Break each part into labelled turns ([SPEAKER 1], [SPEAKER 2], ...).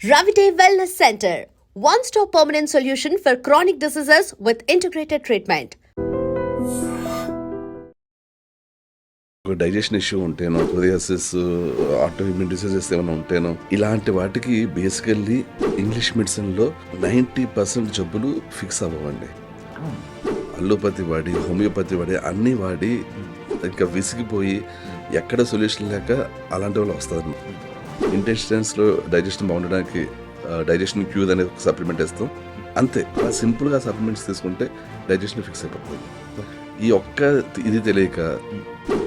[SPEAKER 1] Ravite Wellness Center, one-stop permanent solution for chronic diseases with integrated treatment.
[SPEAKER 2] Digestion issue ఉంటేనో, psoriasis, auto immune diseases ఏమైనా ఉంటేనో, ఇలాంటి వాటికి basically English మెడిసిన్లో 90% జబ్బులు ఫిక్స్ అవ్వండి. అల్లోపతి వాడి, హోమియోపతి వాడి, అన్నీ వాడి ఇంకా విసిగిపోయి ఎక్కడ సొల్యూషన్ లేక అలాంటి వాళ్ళు వస్తారు. ఇంటెస్టైన్స్లో డైజెషన్ బాగుండడానికి డైజెషన్ క్యూర్ అనేది ఒక సప్లిమెంట్ ఇస్తాం, అంతే. అలా సింపుల్గా సప్లిమెంట్స్ తీసుకుంటే డైజెషన్ ఫిక్స్ అయిపోతుంది. ఈ ఒక్క ఇది తెలియక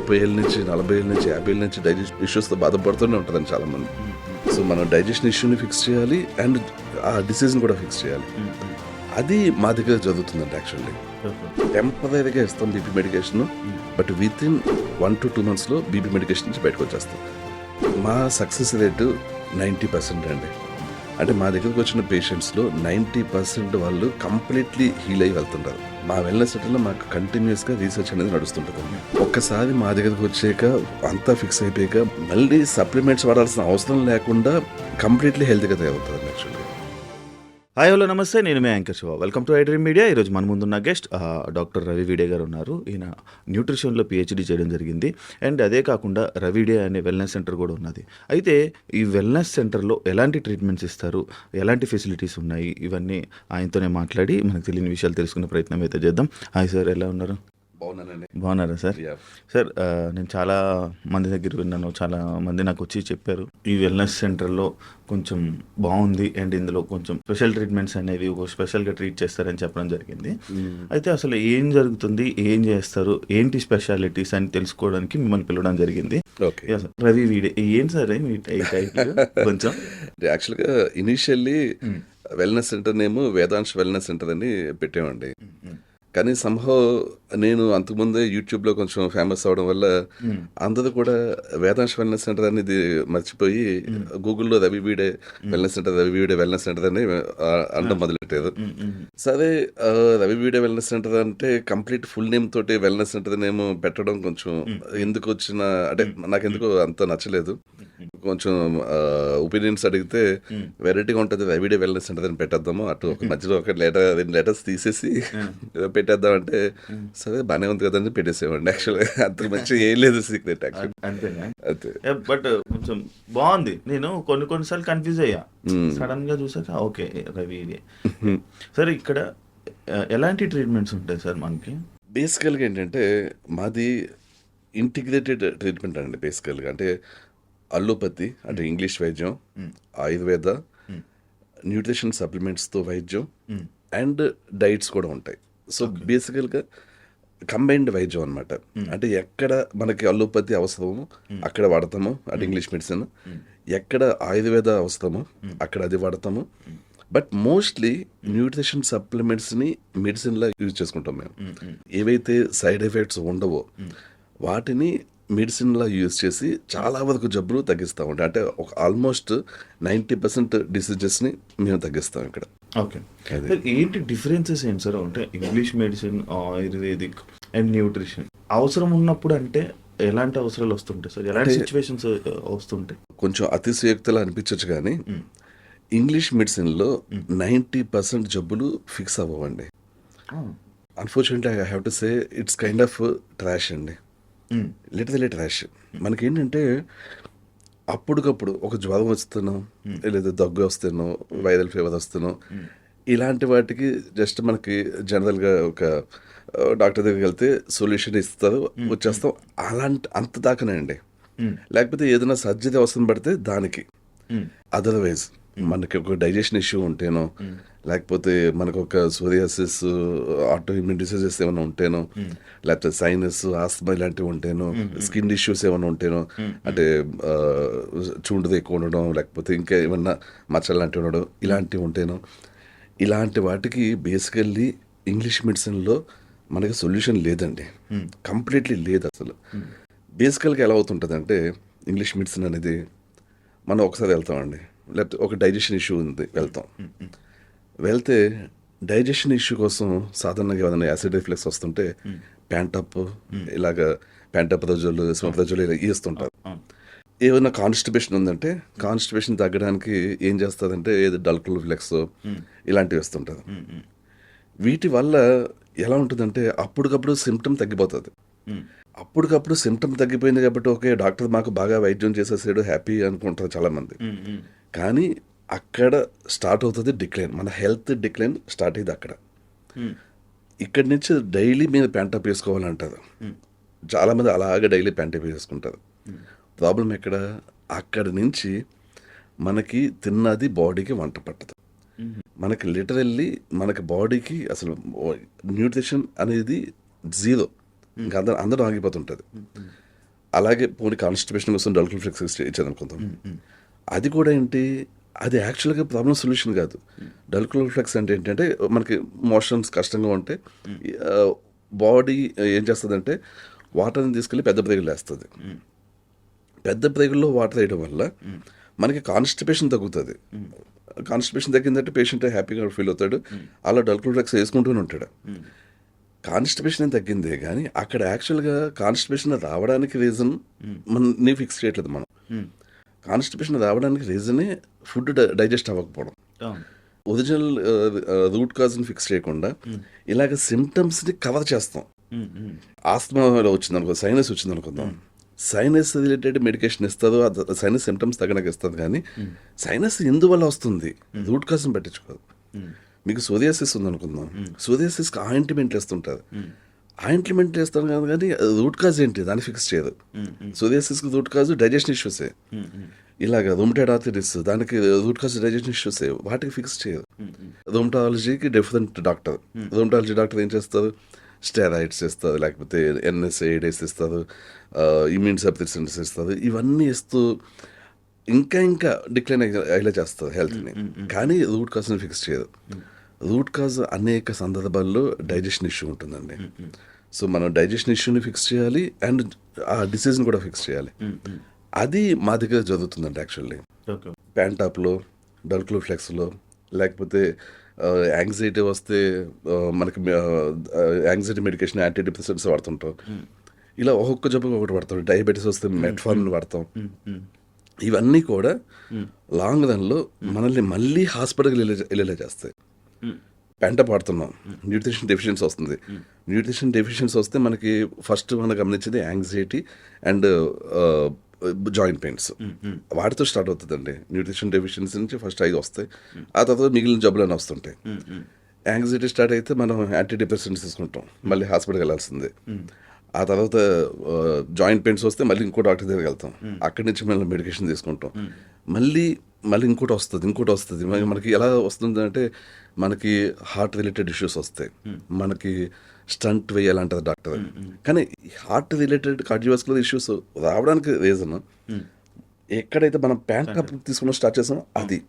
[SPEAKER 2] 30 ఏళ్ళ నుంచి 40 ఏళ్ళ నుంచి 50 ఏళ్ళ నుంచి డైజెషన్ ఇష్యూస్తో బాధపడుతూనే ఉంటుందండి చాలామంది. సో మనం డైజెషన్ ఇష్యూని ఫిక్స్ చేయాలి అండ్ ఆ డిసీజ్ని కూడా ఫిక్స్ చేయాలి. అది మా దగ్గర జరుగుతుందండి. యాక్చువల్లీ టెంపరీగా ఇస్తాం BP medication, but with in 1 to 2 months BP medication నుంచి బయటకు వచ్చేస్తాం. మా సక్సెస్ రేటు 90% అండి. అంటే మా దగ్గరకు వచ్చిన పేషెంట్స్లో 90% వాళ్ళు కంప్లీట్లీ హీల్ అయ్యి వెళ్తుంటారు. మా వెల్నెస్ సెంటర్లో మాకు కంటిన్యూస్గా రీసెర్చ్ అనేది నడుస్తుంటుంది. ఒక్కసారి మా దగ్గరకు వచ్చాక అంతా ఫిక్స్ అయిపోయాక మళ్ళీ సప్లిమెంట్స్ వాడాల్సిన అవసరం లేకుండా కంప్లీట్లీ హెల్త్గా తయారవుతుంది యాక్చువల్లీ.
[SPEAKER 3] హాయ్ హలో నమస్తే, నేను మీ anchor Shiva. Welcome to iDream media. ఈరోజు మన ముందున్న గెస్ట్ డాక్టర్ రవి వీడే గారు ఉన్నారు. ఈయన న్యూట్రిషన్లో పిహెచ్డి చేయడం జరిగింది. అండ్ అదే కాకుండా రవిడే అనే వెల్నెస్ సెంటర్ కూడా ఉన్నది. అయితే ఈ వెల్నెస్ సెంటర్లో ఎలాంటి ట్రీట్మెంట్స్ ఇస్తారు, ఎలాంటి ఫెసిలిటీస్ ఉన్నాయి, ఇవన్నీ ఆయనతోనే మాట్లాడి మనకు తెలియని విషయాలు తెలుసుకునే ప్రయత్నం అయితే చేద్దాం. హాయ్ సార్, ఎలా ఉన్నారు? బాగున్నారా సార్? సార్, నేను చాలా మంది దగ్గర విన్నాను, చాలా మంది నాకు వచ్చి చెప్పారు ఈ వెల్నెస్ సెంటర్లో కొంచెం బాగుంది అండ్ ఇందులో కొంచెం స్పెషల్ ట్రీట్మెంట్స్ అనేవి స్పెషల్గా ట్రీట్ చేస్తారని చెప్పడం జరిగింది. అయితే అసలు ఏం జరుగుతుంది, ఏం చేస్తారు, ఏంటి స్పెషాలిటీస్ అని తెలుసుకోవడానికి మిమ్మల్ని పిలవడం జరిగింది. రవి వీడే ఏంటి సార్ కొంచెం?
[SPEAKER 2] యాక్చువల్గా initially wellness centre name Vedansh wellness centre అని పెట్టామండి. కానీ సంహవ్ నేను అంతకుముందే యూట్యూబ్లో కొంచెం ఫేమస్ అవడం వల్ల అందరూ కూడా వేదాంశ్ వెల్నెస్ సెంటర్ అనేది మర్చిపోయి గూగుల్లో రవి వీడే వెల్నెస్ సెంటర్, రవి వీడే వెల్నెస్ సెంటర్ అని అనడం మొదలెట్టారు. సరే, రవి వీడే వెల్నెస్ సెంటర్ అంటే కంప్లీట్ ఫుల్ నేమ్ తోటి వెల్నెస్ సెంటర్ నేమ్ పెట్టడం కొంచెం ఎందుకు వచ్చిన అంటే నాకు ఎందుకు అంత నచ్చలేదు. కొంచెం ఒపీనియన్స్ అడిగితే వెరైటీగా ఉంటుంది, రవిడే వెల్నెస్ సెంటర్ అని పెట్టేద్దాము, అటు ఒక మధ్యలో ఒక రెండు లెటర్స్ తీసేసి పెట్టేద్దాం అంటే సరే బాగానే ఉంది కదా అని పెట్టేసేవాడి. యాక్చువల్గా అంత మంచిగా ఏం లేదు సీక్రెట్
[SPEAKER 3] అంతే. బట్ కొంచెం బాగుంది. నేను కొన్నిసార్లు కన్ఫ్యూజ్ అయ్యా, సడన్ గా చూసాక ఓకే రవి. సరే, ఇక్కడ ఎలాంటి ట్రీట్మెంట్స్ ఉంటాయి సార్ మనకి?
[SPEAKER 2] బేసికల్గా ఏంటంటే మాది ఇంటిగ్రేటెడ్ ట్రీట్మెంట్ అండి. బేసికల్గా అంటే అల్లోపతి అంటే ఇంగ్లీష్ వైద్యం, ఆయుర్వేద, న్యూట్రిషన్ సప్లిమెంట్స్తో వైద్యం అండ్ డైట్స్ కూడా ఉంటాయి. సో బేసికల్గా కంబైన్డ్ వైద్యం అనమాట. అంటే ఎక్కడ మనకి అల్లోపతి అవసరమో అక్కడ వాడతాము, అంటే ఇంగ్లీష్ మెడిసిన్. ఎక్కడ ఆయుర్వేద అవసరమో అక్కడ అది వాడతాము. బట్ మోస్ట్లీ న్యూట్రిషన్ సప్లిమెంట్స్ని మెడిసిన్లా యూజ్ చేసుకుంటాం మేము. ఏవైతే సైడ్ ఎఫెక్ట్స్ ఉండవో వాటిని మెడిసిన్లా యూజ్ చేసి చాలా వరకు జబ్బులు తగ్గిస్తూ ఉంటాయి. అంటే ఒక ఆల్మోస్ట్ 90% డిసీజెస్ని మేము తగ్గిస్తాం ఇక్కడ.
[SPEAKER 3] ఓకే, ఏంటి డిఫరెన్సెస్ ఏంటి సార్? అంటే English medicine, ayurvedic and nutrition అవసరం ఉన్నప్పుడు అంటే ఎలాంటి అవసరాలు వస్తుంటాయి సార్? ఎలాంటి సిచ్యువేషన్స్ వస్తుంటాయి?
[SPEAKER 2] కొంచెం అతిశయోక్తిలా అనిపించవచ్చు కానీ ఇంగ్లీష్ మెడిసిన్లో 90% జబ్బులు ఫిక్స్ అవ్వండి. Unfortunately I have to say it's kind of trash అండి. Literally trash. మనకేంటంటే అప్పటికప్పుడు ఒక జ్వరం వస్తున్నాం, లేదా దగ్గు వస్తున్నాం, వైరల్ ఫీవర్ వస్తున్నాం, ఇలాంటి వాటికి జస్ట్ మనకి జనరల్గా ఒక డాక్టర్ దగ్గరికి వెళ్తే సొల్యూషన్ ఇస్తారు, వచ్చేస్తాం, అంత దాకానే అండి. లేకపోతే ఏదైనా సర్జరీ అవసరం పడితే దానికి. అదర్వైజ్ మనకి ఒక డైజెషన్ ఇష్యూ ఉంటేనో, లేకపోతే మనకు ఒక సోరియాసిస్, ఆటో ఇమ్యూన్ డిసీజెస్ ఏమైనా ఉంటేనో, లేకపోతే సైనస్, ఆస్తమా ఇలాంటివి ఉంటేనో, స్కిన్ ఇష్యూస్ ఏమైనా ఉంటేనో, అంటే చుండుది ఎక్కువ ఉండడం, లేకపోతే ఇంకా ఏమన్నా మచ్చలు లాంటివి ఉండడం, ఇలాంటివి ఉంటేనో, ఇలాంటి వాటికి బేసికల్లీ ఇంగ్లీష్ మెడిసిన్లో మనకి సొల్యూషన్ లేదండి. కంప్లీట్లీ లేదు అసలు. బేసికల్గా ఎలా అవుతుంటుంది అంటే ఇంగ్లీష్ మెడిసిన్ అనేది మనం ఒకసారి వెళ్తామండి, లేకపోతే ఒక డైజెషన్ ఇష్యూ ఉంది వెళ్తే డైజెషన్ ఇష్యూ కోసం సాధారణంగా ఏదైనా యాసిడ్ రిఫ్లెక్స్ వస్తుంటే ప్యాంటప్, ఇలాగ ప్యాంటప్రజోల్, ఎస్మోప్రజోల్ ఇలా ఇస్తుంటారు. ఏమైనా కాన్స్టిపేషన్ ఉందంటే కాన్స్టిపేషన్ తగ్గడానికి ఏం చేస్తుందంటే ఏది డల్క్లోఫ్లెక్స్ ఇలాంటివి వస్తుంటుంది. వీటి వల్ల ఎలా ఉంటుందంటే అప్పటికప్పుడు సిమ్టమ్ తగ్గిపోతుంది. అప్పటికప్పుడు సిమ్టమ్ తగ్గిపోయింది కాబట్టి ఓకే డాక్టర్ మాకు బాగా వైద్యం చేసేసాడు హ్యాపీ అనుకుంటారు చాలామంది. కానీ అక్కడ స్టార్ట్ అవుతుంది డిక్లైన్, మన హెల్త్ డిక్లైన్ స్టార్ట్ అయ్యింది అక్కడ. ఇక్కడి నుంచి డైలీ మీద ప్యాంటప్ వేసుకోవాలంటారు చాలామంది, అలాగే డైలీ ప్యాంటప్ వేసుకుంటారు. ప్రాబ్లం ఎక్కడ, అక్కడి నుంచి మనకి తిన్నది బాడీకి వంట పట్టదు. మనకి లిటరల్లీ మనకి బాడీకి అసలు న్యూట్రిషన్ అనేది జీరో, ఇంకా అందరూ ఆగిపోతుంటుంది. అలాగే పోనీ కాన్స్టిపేషన్ కోసం డల్క్లోఫ్లెక్స్ ఇచ్చేదనుకుందాం, అది కూడా ఏంటి, అది యాక్చువల్గా ప్రాబ్లం సొల్యూషన్ కాదు. డల్క్లోఫ్లెక్స్ అంటే ఏంటంటే మనకి మోషన్స్ కష్టంగా ఉంటే బాడీ ఏం చేస్తుందంటే వాటర్ని తీసుకెళ్ళి పెద్ద ప్రేగులు వేస్తుంది. పెద్ద ప్రేగుల్లో వాటర్ వేయడం వల్ల మనకి కాన్స్టిపేషన్ తగ్గుతుంది. కాన్స్టిపేషన్ తగ్గిందంటే పేషెంట్ హ్యాపీగా ఫీల్ అవుతాడు, అలా డల్క్లోఫ్లెక్స్ వేసుకుంటూనే ఉంటాడు. కాన్స్టిపేషన్ ఏం తగ్గిందే కానీ అక్కడ యాక్చువల్గా కాన్స్టిపేషన్ రావడానికి రీజన్ నీ ఫిక్స్ చేయట్లేదు మనం. కాన్స్టిపేషన్ రావడానికి రీజనే ఫుడ్ డైజెస్ట్ అవ్వకపోవడం. ఒరిజినల్ రూట్ కాజ్ని ఫిక్స్ చేయకుండా ఇలాగ సిమ్టమ్స్ని కవర్ చేస్తాం. ఆస్తమాలో వచ్చిందనుకో, సైనస్ వచ్చిందనుకుందాం, సైనస్ రిలేటెడ్ మెడికేషన్ ఇస్తారు, సైనస్ సిమ్టమ్స్ తగ్గడానికి ఇస్తుంది. కానీ సైనస్ ఎందువల్ల వస్తుంది రూట్ కాజ్ని పట్టించుకోదు. మీకు సోరియాసిస్ ఉందనుకుందాం, సోరియాసిస్కి ఆయింట్మెంట్లు వేస్తుంటారు, ఆయింట్మెంట్ వేస్తాను కాదు కానీ రూట్ కాజ్ ఏంటి దాన్ని ఫిక్స్ చేయదు. సోరియాసిస్కి రూట్ కాజ్ డైజెషన్ ఇష్యూసే, ఇలాగ రొమటైడ్ ఆర్థరైటిస్ దానికి రూట్ కాజ్ డైజెషన్ ఇష్యూసే, వాటికి ఫిక్స్ చేయదు. రొమటాలజీకి డిఫరెంట్ డాక్టర్, రొమటాలజీ డాక్టర్ ఏం చేస్తారు, స్టెరాయిడ్స్ ఇస్తారు, లేకపోతే ఎన్ఎస్ఏడేస్ ఇస్తారు, ఇమ్యూన్ సప్రెసెంట్స్ ఇస్తారు, ఇవన్నీ ఇస్తూ ఇంకా డిక్లైన్ అయ్యేలా చేస్తారు హెల్త్ని. కానీ రూట్ కాజ్ని ఫిక్స్ చేయదు. రూట్ కాజ్ అనేక సందర్భాల్లో డైజెషన్ ఇష్యూ ఉంటుందండి. సో మనం డైజెషన్ ఇష్యూని ఫిక్స్ చేయాలి అండ్ ఆ డిసీజ్ని కూడా ఫిక్స్ చేయాలి. అది మా దగ్గర జరుగుతుందండి యాక్చువల్లీ. ప్యాంటాప్లో, డల్క్లోఫ్లెక్స్లో, లేకపోతే యాంగ్జైటీ వస్తే మనకి యాంగ్జైటీ మెడికేషన్ యాంటీ డిప్రెసెంట్స్ వాడుతుంటాం. ఇలా ఒక్కొక్క జబ్బుకి ఒకటి వాడతాం. డయాబెటీస్ వస్తే మెట్ఫార్మిన్ వాడతాం. ఇవన్నీ కూడా లాంగ్ రన్లో మనల్ని మళ్ళీ హాస్పిటల్కి వెళ్ళేలా చేస్తాయి. పెంట పాడుతున్నాం, న్యూట్రిషన్ డెఫిషియన్సీ వస్తుంది. న్యూట్రిషన్ డెఫిషియన్సీ వస్తే మనకి ఫస్ట్ మనం గమనించేది యాంగ్జైటీ అండ్ జాయింట్ పెయిన్స్, వాటితో స్టార్ట్ అవుతుందండి. న్యూట్రిషన్ డెఫిషియన్సీ నుంచి ఫస్ట్ అవి వస్తాయి, ఆ తర్వాత మిగిలిన జబ్బులన్నీ వస్తుంటాయి. యాంగ్జైటీ స్టార్ట్ అయితే మనం యాంటీ డిప్రెసెంట్స్ తీసుకుంటాం, మళ్ళీ హాస్పిటల్కి వెళ్ళాల్సిందే. ఆ తర్వాత జాయింట్ పెయిన్స్ వస్తే మళ్ళీ ఇంకో డాక్టర్ దగ్గరికి వెళ్తాం, అక్కడి నుంచి మళ్ళీ మెడికేషన్ తీసుకుంటాం, మళ్ళీ ఇంకోటి వస్తుంది. మనకి ఎలా వస్తుంది అంటే మనకి హార్ట్ రిలేటెడ్ ఇష్యూస్ వస్తాయి, మనకి స్టంట్ వేయాలంటారు డాక్టర్. కానీ హార్ట్ రిలేటెడ్ కార్డియోవాస్కులర్ ఇష్యూస్ రావడానికి రీజన్ ఎక్కడైతే మనం ప్యాంటప్ తీసుకుని స్టార్ట్ చేసామో అది.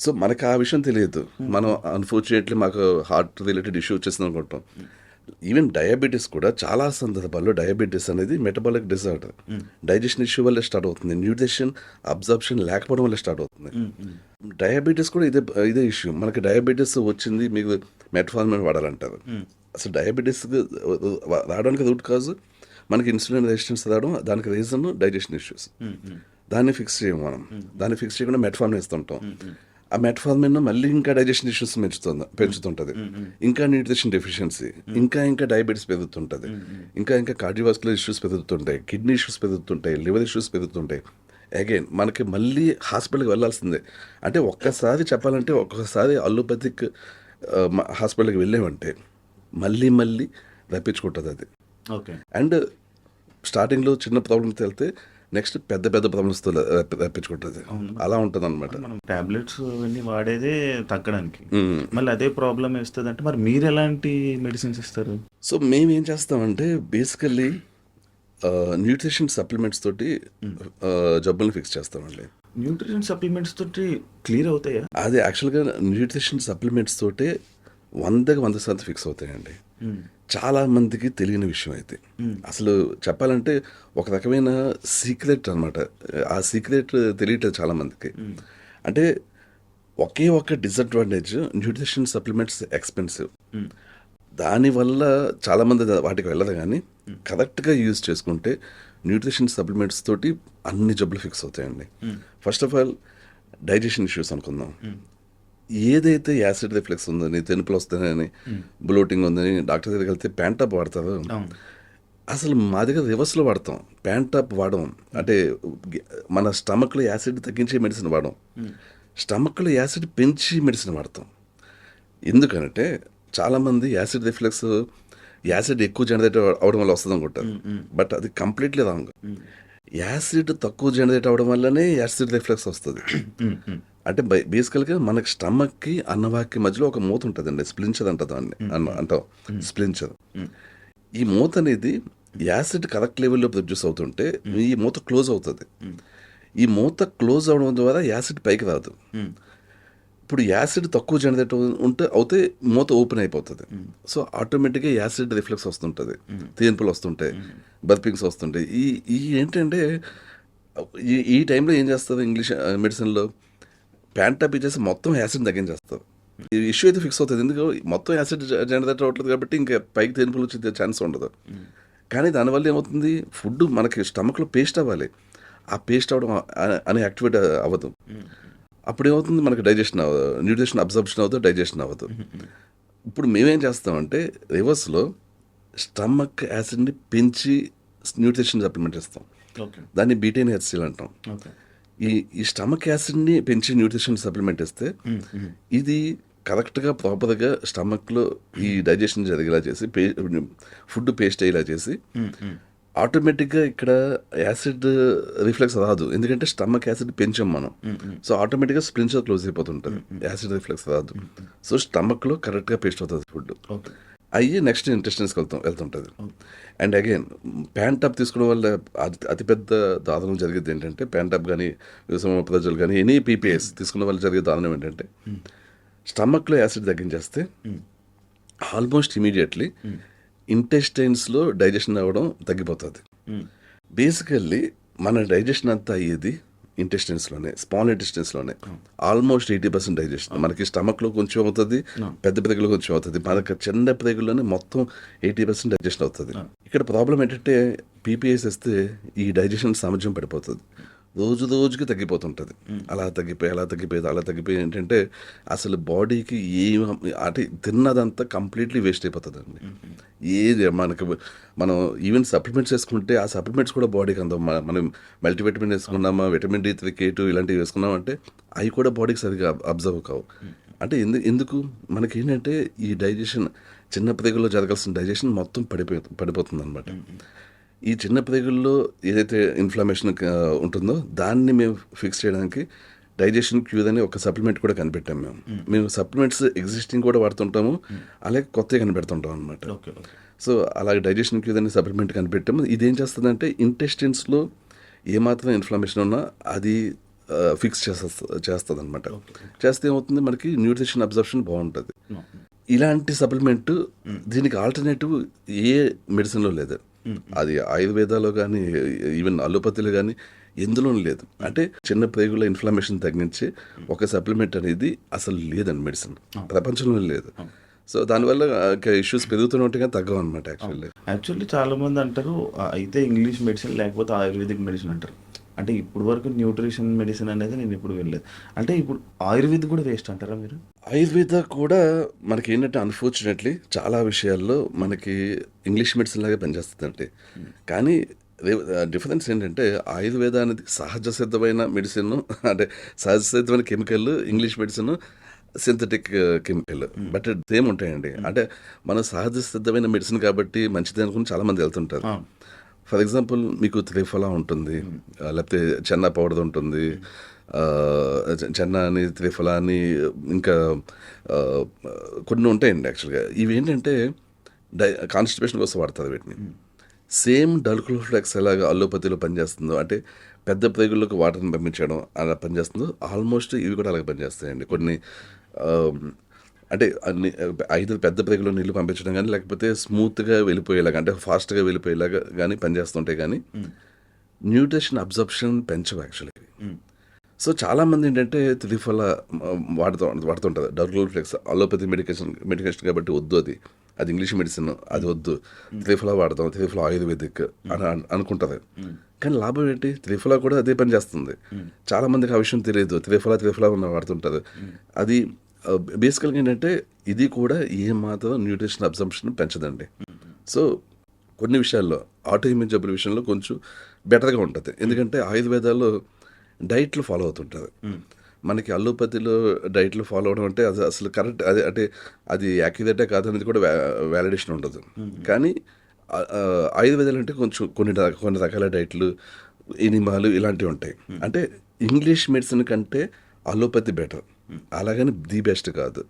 [SPEAKER 2] సో మనకి ఆ విషయం తెలియదు, మనం అన్ఫార్చునేట్లీ మాకు హార్ట్ రిలేటెడ్ ఇష్యూ వచ్చేసింది అనుకుంటాం. ఈవెన్ డయాబెటీస్ కూడా చాలా సందర్భాల్లో డయాబెటీస్ అనేది మెటబాలిక్ డిజార్డర్, డైజెషన్ ఇష్యూ వల్ల స్టార్ట్ అవుతుంది, న్యూట్రిషన్ అబ్జర్ప్షన్ లేకపోవడం వల్ల స్టార్ట్ అవుతుంది. డయాబెటీస్ కూడా ఇదే ఇష్యూ. మనకి డయాబెటీస్ వచ్చింది, మీకు మెట్ఫార్మిన్ వాడాలంటారు. అసలు డయాబెటీస్ రావడానికి రూట్ కాజ్ మనకి ఇన్సులిన్ రెసిస్టెన్స్ రావడం, దానికి రీజన్ డైజెషన్ ఇష్యూస్. దాన్ని ఫిక్స్ చేయము మనం, దాన్ని ఫిక్స్ చేయకుండా మెట్ఫార్మిన్ ఇస్తుంటాం. ఆ మెట్ఫార్మిన్ మళ్ళీ ఇంకా డైజెషన్ ఇష్యూస్ పెంచుతుంటుంది, ఇంకా న్యూట్రిషన్ డెఫిషియన్సీ, ఇంకా డయాబెటీస్ పెరుగుతుంటుంది, ఇంకా కార్డియోవాస్కులర్ ఇష్యూస్ పెరుగుతుంటాయి, కిడ్నీ ఇష్యూస్ పెరుగుతుంటాయి, లివర్ ఇష్యూస్ పెరుగుతుంటాయి. అగైన్ మనకి మళ్ళీ హాస్పిటల్కి వెళ్ళాల్సిందే. అంటే ఒక్కసారి అల్లోపతిక్ హాస్పిటల్కి వెళ్ళామంటే మళ్ళీ రప్పించుకుంటుంది అది. అండ్ స్టార్టింగ్లో చిన్న ప్రాబ్లమ్స్ వెళ్తే నెక్స్ట్ పెద్ద ప్రాబ్లమ్స్తో రప్పించుకుంటుంది, అలా ఉంటుంది అనమాట.
[SPEAKER 3] మనం టాబ్లెట్స్ అన్నీ వాడేదే తగ్గడానికి, మళ్ళీ అదే ప్రాబ్లం వేస్తుంది అంటే మరి మీరు ఎలాంటి మెడిసిన్స్ ఇస్తారు?
[SPEAKER 2] సో మేము ఏం చేస్తామంటే బేసికల్లీ న్యూట్రిషన్ సప్లిమెంట్స్ తోటి జబ్బులను ఫిక్స్ చేస్తామండి.
[SPEAKER 3] న్యూట్రిషన్ సప్లిమెంట్స్ తోటి క్లియర్ అవుతాయా?
[SPEAKER 2] అది యాక్చువల్గా న్యూట్రిషన్ సప్లిమెంట్స్ తోటే 100% ఫిక్స్ అవుతాయండి. చాలా మందికి తెలియని విషయం అయితే, అసలు చెప్పాలంటే ఒక రకమైన సీక్రెట్ అనమాట. ఆ సీక్రెట్ తెలియట్లేదు చాలా మందికి. అంటే ఒకే ఒక డిసడ్వాంటేజ్, న్యూట్రిషన్ సప్లిమెంట్స్ ఎక్స్పెన్సివ్. దానివల్ల చాలామంది వాటికి వెళ్ళదు. కానీ కరెక్ట్గా యూజ్ చేసుకుంటే న్యూట్రిషన్ సప్లిమెంట్స్ తోటి అన్ని జబ్బులు ఫిక్స్ అవుతాయండి. First of all digestion issues అనుకుందాం. ఏదైతే యాసిడ్ రిఫ్లెక్స్ ఉందని, తెనుపులు వస్తాయని, బ్లోటింగ్ ఉందని డాక్టర్ దగ్గరికి వెళ్తే ప్యాంటాప్ వాడతారు. అసలు మా దగ్గర రివర్స్లో వాడతాం. ప్యాంటాప్ వాడడం అంటే మన స్టమక్లో యాసిడ్ తగ్గించే మెడిసిన్ వాడడం, స్టమక్లో యాసిడ్ పెంచి మెడిసిన్ వాడతాం. ఎందుకంటే చాలామంది యాసిడ్ రిఫ్లెక్స్ యాసిడ్ ఎక్కువ జనరేట్ అవడం వల్ల వస్తుంది అనుకుంటారు. బట్ అది కంప్లీట్లీ రాంగ్. యాసిడ్ తక్కువ జనరేట్ అవడం వల్లనే యాసిడ్ రిఫ్లెక్స్ వస్తుంది. అంటే బేసికల్గా మనకి స్టమక్కి అన్నవాకి మధ్యలో ఒక మూత ఉంటుందండి, స్ప్లించర్ అంటారు దాన్ని, అంటాం స్ప్లించర్. ఈ మూత అనేది యాసిడ్ కరెక్ట్ లెవెల్లో ప్రొడ్యూస్ అవుతుంటే ఈ మూత క్లోజ్ అవుతుంది. ఈ మూత క్లోజ్ అవడం ద్వారా యాసిడ్ పైకి రాదు. ఇప్పుడు యాసిడ్ తక్కువ జనరేట్ అవుతే మూత ఓపెన్ అయిపోతుంది. సో ఆటోమేటిక్గా యాసిడ్ రిఫ్లెక్స్ వస్తుంటుంది, తేన్పులు వస్తుంటాయి, బర్పింగ్స్ వస్తుంటాయి. ఈ ఏంటంటే ఈ టైంలో ఏం చేస్తారు ఇంగ్లీష్ మెడిసిన్లో, ప్యాంటాప్ ఇచ్చేసి మొత్తం యాసిడ్ తగ్గించేస్తారు. ఈ ఇష్యూ అయితే ఫిక్స్ అవుతుంది. ఎందుకు మొత్తం యాసిడ్ జనరేట్ అవ్వట్లేదు కాబట్టి ఇంకా పైకి తేన్పులు వచ్చే ఛాన్స్ ఉండదు. కానీ దానివల్ల ఏమవుతుంది, ఫుడ్ మనకి స్టమక్లో పేస్ట్ అవ్వాలి, ఆ పేస్ట్ అవ్వడం అనే యాక్టివేట్ అవ్వదు. అప్పుడు ఏమవుతుంది, మనకి డైజెషన్ అవ్వదు, న్యూట్రిషన్ అబ్జర్ప్షన్ అవ్వదు, డైజెషన్ అవ్వదు. ఇప్పుడు మేమేం చేస్తామంటే రివర్స్లో స్టమక్ యాసిడ్ని పెంచి న్యూట్రిషన్ సప్లిమెంట్ ఇస్తాం. దాన్ని బీటైన్-హెచ్సిఎల్ అంటాం. ఈ స్టమక్ యాసిడ్ని పెంచి న్యూట్రిషన్ సప్లిమెంట్ ఇస్తే ఇది కరెక్ట్గా ప్రాపర్గా స్టమక్లో ఈ డైజెషన్ జరిగేలా చేసి ఫుడ్ పేస్ట్ అయ్యేలా చేసి ఆటోమేటిక్గా ఇక్కడ యాసిడ్ రిఫ్లెక్స్ రాదు. ఎందుకంటే స్టమక్ యాసిడ్ పెంచాం మనం. సో ఆటోమేటిక్గా స్ప్లించర్ క్లోజ్ అయిపోతుంటుంది, యాసిడ్ రిఫ్లెక్స్ రాదు. సో స్టమక్లో కరెక్ట్గా పేస్ట్ అవుతుంది ఫుడ్, అయ్యి నెక్స్ట్ ఇంటెస్టైన్స్కి వెళ్తుంటుంది. అండ్ అగైన్ ప్యాంటాప్ తీసుకోవడం వల్ల అతిపెద్ద దారుణం జరిగేది ఏంటంటే, ప్యాంటాప్ కానీ ప్రజలు కానీ ఎనీ పీపీఎస్ తీసుకున్న వల్ల జరిగే దారుణం ఏంటంటే, స్టమక్లో యాసిడ్ తగ్గించేస్తే ఆల్మోస్ట్ ఇమీడియట్లీ ఇంటెస్టైన్స్లో డైజెషన్ అవ్వడం తగ్గిపోతుంది. బేసికల్లీ మన డైజెషన్ అంతా అయ్యేది ఇంటెస్టైన్స్లోనే, స్మాల్ ఇంటెస్టైన్స్లోనే. ఆల్మోస్ట్ 80% డైజెషన్ మనకి స్టమక్లో కొంచెం అవుతుంది, పెద్ద ప్రేగులో కొంచెం అవుతుంది. మనకి చిన్న ప్రేగుల్లోనే మొత్తం 80% డైజెషన్ అవుతుంది. ఇక్కడ ప్రాబ్లం ఏంటంటే, పీపీఎస్ ఇస్తే ఈ డైజెషన్ సామర్థ్యం పడిపోతుంది, రోజు రోజుకి తగ్గిపోతుంటుంది. అలా తగ్గిపోయి ఏంటంటే అసలు బాడీకి అంటే తిన్నదంతా కంప్లీట్లీ వేస్ట్ అయిపోతుందండి. ఏది మనం ఈవెన్ సప్లిమెంట్స్ వేసుకుంటే ఆ సప్లిమెంట్స్ కూడా బాడీకి అందం. మనం మల్టీవిటమిన్ వేసుకున్నామా, విటమిన్ D3, K2 ఇలాంటివి వేసుకున్నామంటే అవి కూడా బాడీకి సరిగా అబ్జర్వ్ కావు. అంటే ఎందుకు మనకి ఏంటంటే ఈ డైజెషన్ చిన్న ప్రేగుల్లో జరగాల్సిన డైజెషన్ మొత్తం పడిపోతుంది అనమాట. ఈ చిన్న ప్రేగుల్లో ఏదైతే ఇన్ఫ్లమేషన్ ఉంటుందో దాన్ని మేము ఫిక్స్ చేయడానికి డైజెషన్ క్యూర్ అని ఒక సప్లిమెంట్ కూడా కనిపెట్టాం. మేము సప్లిమెంట్స్ ఎగ్జిస్టింగ్ కూడా వాడుతుంటాము, అలాగే కొత్తగా కనిపెడుతుంటాం అనమాట. సో అలాగే డైజెషన్ క్యూర్ అనే సప్లిమెంట్ కనిపెట్టాము. ఇదేం చేస్తుందంటే ఇంటెస్టిన్స్లో ఏమాత్రం ఇన్ఫ్లమేషన్ ఉన్నా అది ఫిక్స్ చేస్తుంది అనమాట. చేస్తే ఏమవుతుంది, మనకి న్యూట్రిషన్ అబ్జర్ప్షన్ బాగుంటుంది. ఇలాంటి సప్లిమెంట్ దీనికి ఆల్టర్నేటివ్ ఏ మెడిసిన్లో లేదు. అది ఆయుర్వేదాలో కానీ ఈవెన్ అలోపతిలో కానీ ఎందులోనూ లేదు. అంటే చిన్న ప్రేగుల ఇన్ఫ్లమేషన్ తగ్గించే ఒక సప్లిమెంట్ అనేది అసలు లేదండి మెడిసిన్ ప్రపంచంలో లేదు. సో దానివల్ల ఇష్యూస్ పెరుగుతూనే ఉంటే కానీ తగ్గవు అనమాట.
[SPEAKER 3] యాక్చువల్లీ చాలా మంది అంటారు అయితే ఇంగ్లీష్ మెడిసిన్ లేకపోతే ఆయుర్వేదిక్ మెడిసిన్ అంటారు. అంటే ఇప్పుడు వరకు న్యూట్రిషన్ మెడిసిన్ అనేది నేను ఇప్పుడు వెళ్ళలేదు. అంటే ఇప్పుడు ఆయుర్వేద కూడా వేస్ట్ అంటారా మీరు?
[SPEAKER 2] ఆయుర్వేద కూడా మనకి ఏంటంటే అన్ఫార్చునేట్లీ చాలా విషయాల్లో మనకి ఇంగ్లీష్ మెడిసిన్ లాగా పనిచేస్తుందండి. కానీ డిఫరెన్స్ ఏంటంటే ఆయుర్వేద అనేది సహజ సిద్ధమైన మెడిసిన్, అంటే సహజ సిద్ధమైన chemical, English medicine synthetic chemical, but same ఉంటాయండి. అంటే మన సహజ సిద్ధమైన మెడిసిన్ కాబట్టి మంచిది అనుకుని చాలామంది వెళ్తుంటారు. ఫర్ ఎగ్జాంపుల్ మీకు త్రిఫలా ఉంటుంది, లేకపోతే చెన్నా పౌడర్ ఉంటుంది, చెన్నా అని, త్రిఫలా అని, ఇంకా కొన్ని ఉంటాయండి. యాక్చువల్గా ఇవి ఏంటంటే కాన్స్టిపేషన్ కోసం వాడతారు వీటిని. సేమ్ డల్కోఫ్లెక్స్ ఎలాగా అల్లోపతిలో పనిచేస్తుందో, అంటే పెద్ద ప్రేగుల్లోకి వాటర్ని పంపించడం అలా పనిచేస్తుందో, ఆల్మోస్ట్ ఇవి కూడా అలాగే పనిచేస్తాయండి. కొన్ని అంటే అన్ని 5 పెద్ద ప్రేగులో నీళ్ళు పంపించడం కానీ, లేకపోతే స్మూత్గా వెళ్ళిపోయేలాగా, అంటే ఫాస్ట్గా వెళ్ళిపోయేలాగా కానీ పనిచేస్తుంటాయి. కానీ న్యూట్రిషన్ అబ్జర్ప్షన్ పెంచవు యాక్చువల్లీ. సో చాలామంది ఏంటంటే త్రిఫలా వాడుతుంటారు, డల్కోఫ్లెక్స్ అలోపతి మెడికేషన్ కాబట్టి వద్దు, అది ఇంగ్లీష్ మెడిసిన్, అది వద్దు, త్రిఫలా వాడదాం, త్రిఫలా ఆయుర్వేదిక్ అని అనుకుంటుంది. కానీ లాభం ఏంటి? త్రిఫలా కూడా అదే పని చేస్తుంది. చాలా మందికి ఆ విషయం తెలియదు. త్రిఫలా వాడుతుంటారు. అది బేసికల్గా ఏంటంటే ఇది కూడా ఏమాత్రం న్యూట్రిషన్ అబ్జంప్షన్ పెంచదండి. సో కొన్ని విషయాల్లో ఆటో ఇమ్యూన్ జబ్బుల విషయంలో కొంచెం బెటర్గా ఉంటుంది. ఎందుకంటే ఆయుర్వేదాల్లో డైట్లు ఫాలో అవుతుంటుంది. మనకి అల్లోపతిలో డైట్లు ఫాలో అవడం అంటే అది అసలు కరెక్ట్, అది అంటే అది యాక్యురేటే కాదనేది కూడా వ్యాలిడేషన్ ఉండదు. కానీ ఆయుర్వేదాలు అంటే కొంచెం కొన్ని రకాల డైట్లు, ఎనిమాలు ఇలాంటివి ఉంటాయి. అంటే ఇంగ్లీష్ మెడిసిన్ కంటే అల్లోపతి బెటర్, అలాగని ది బెస్ట్ కాదు.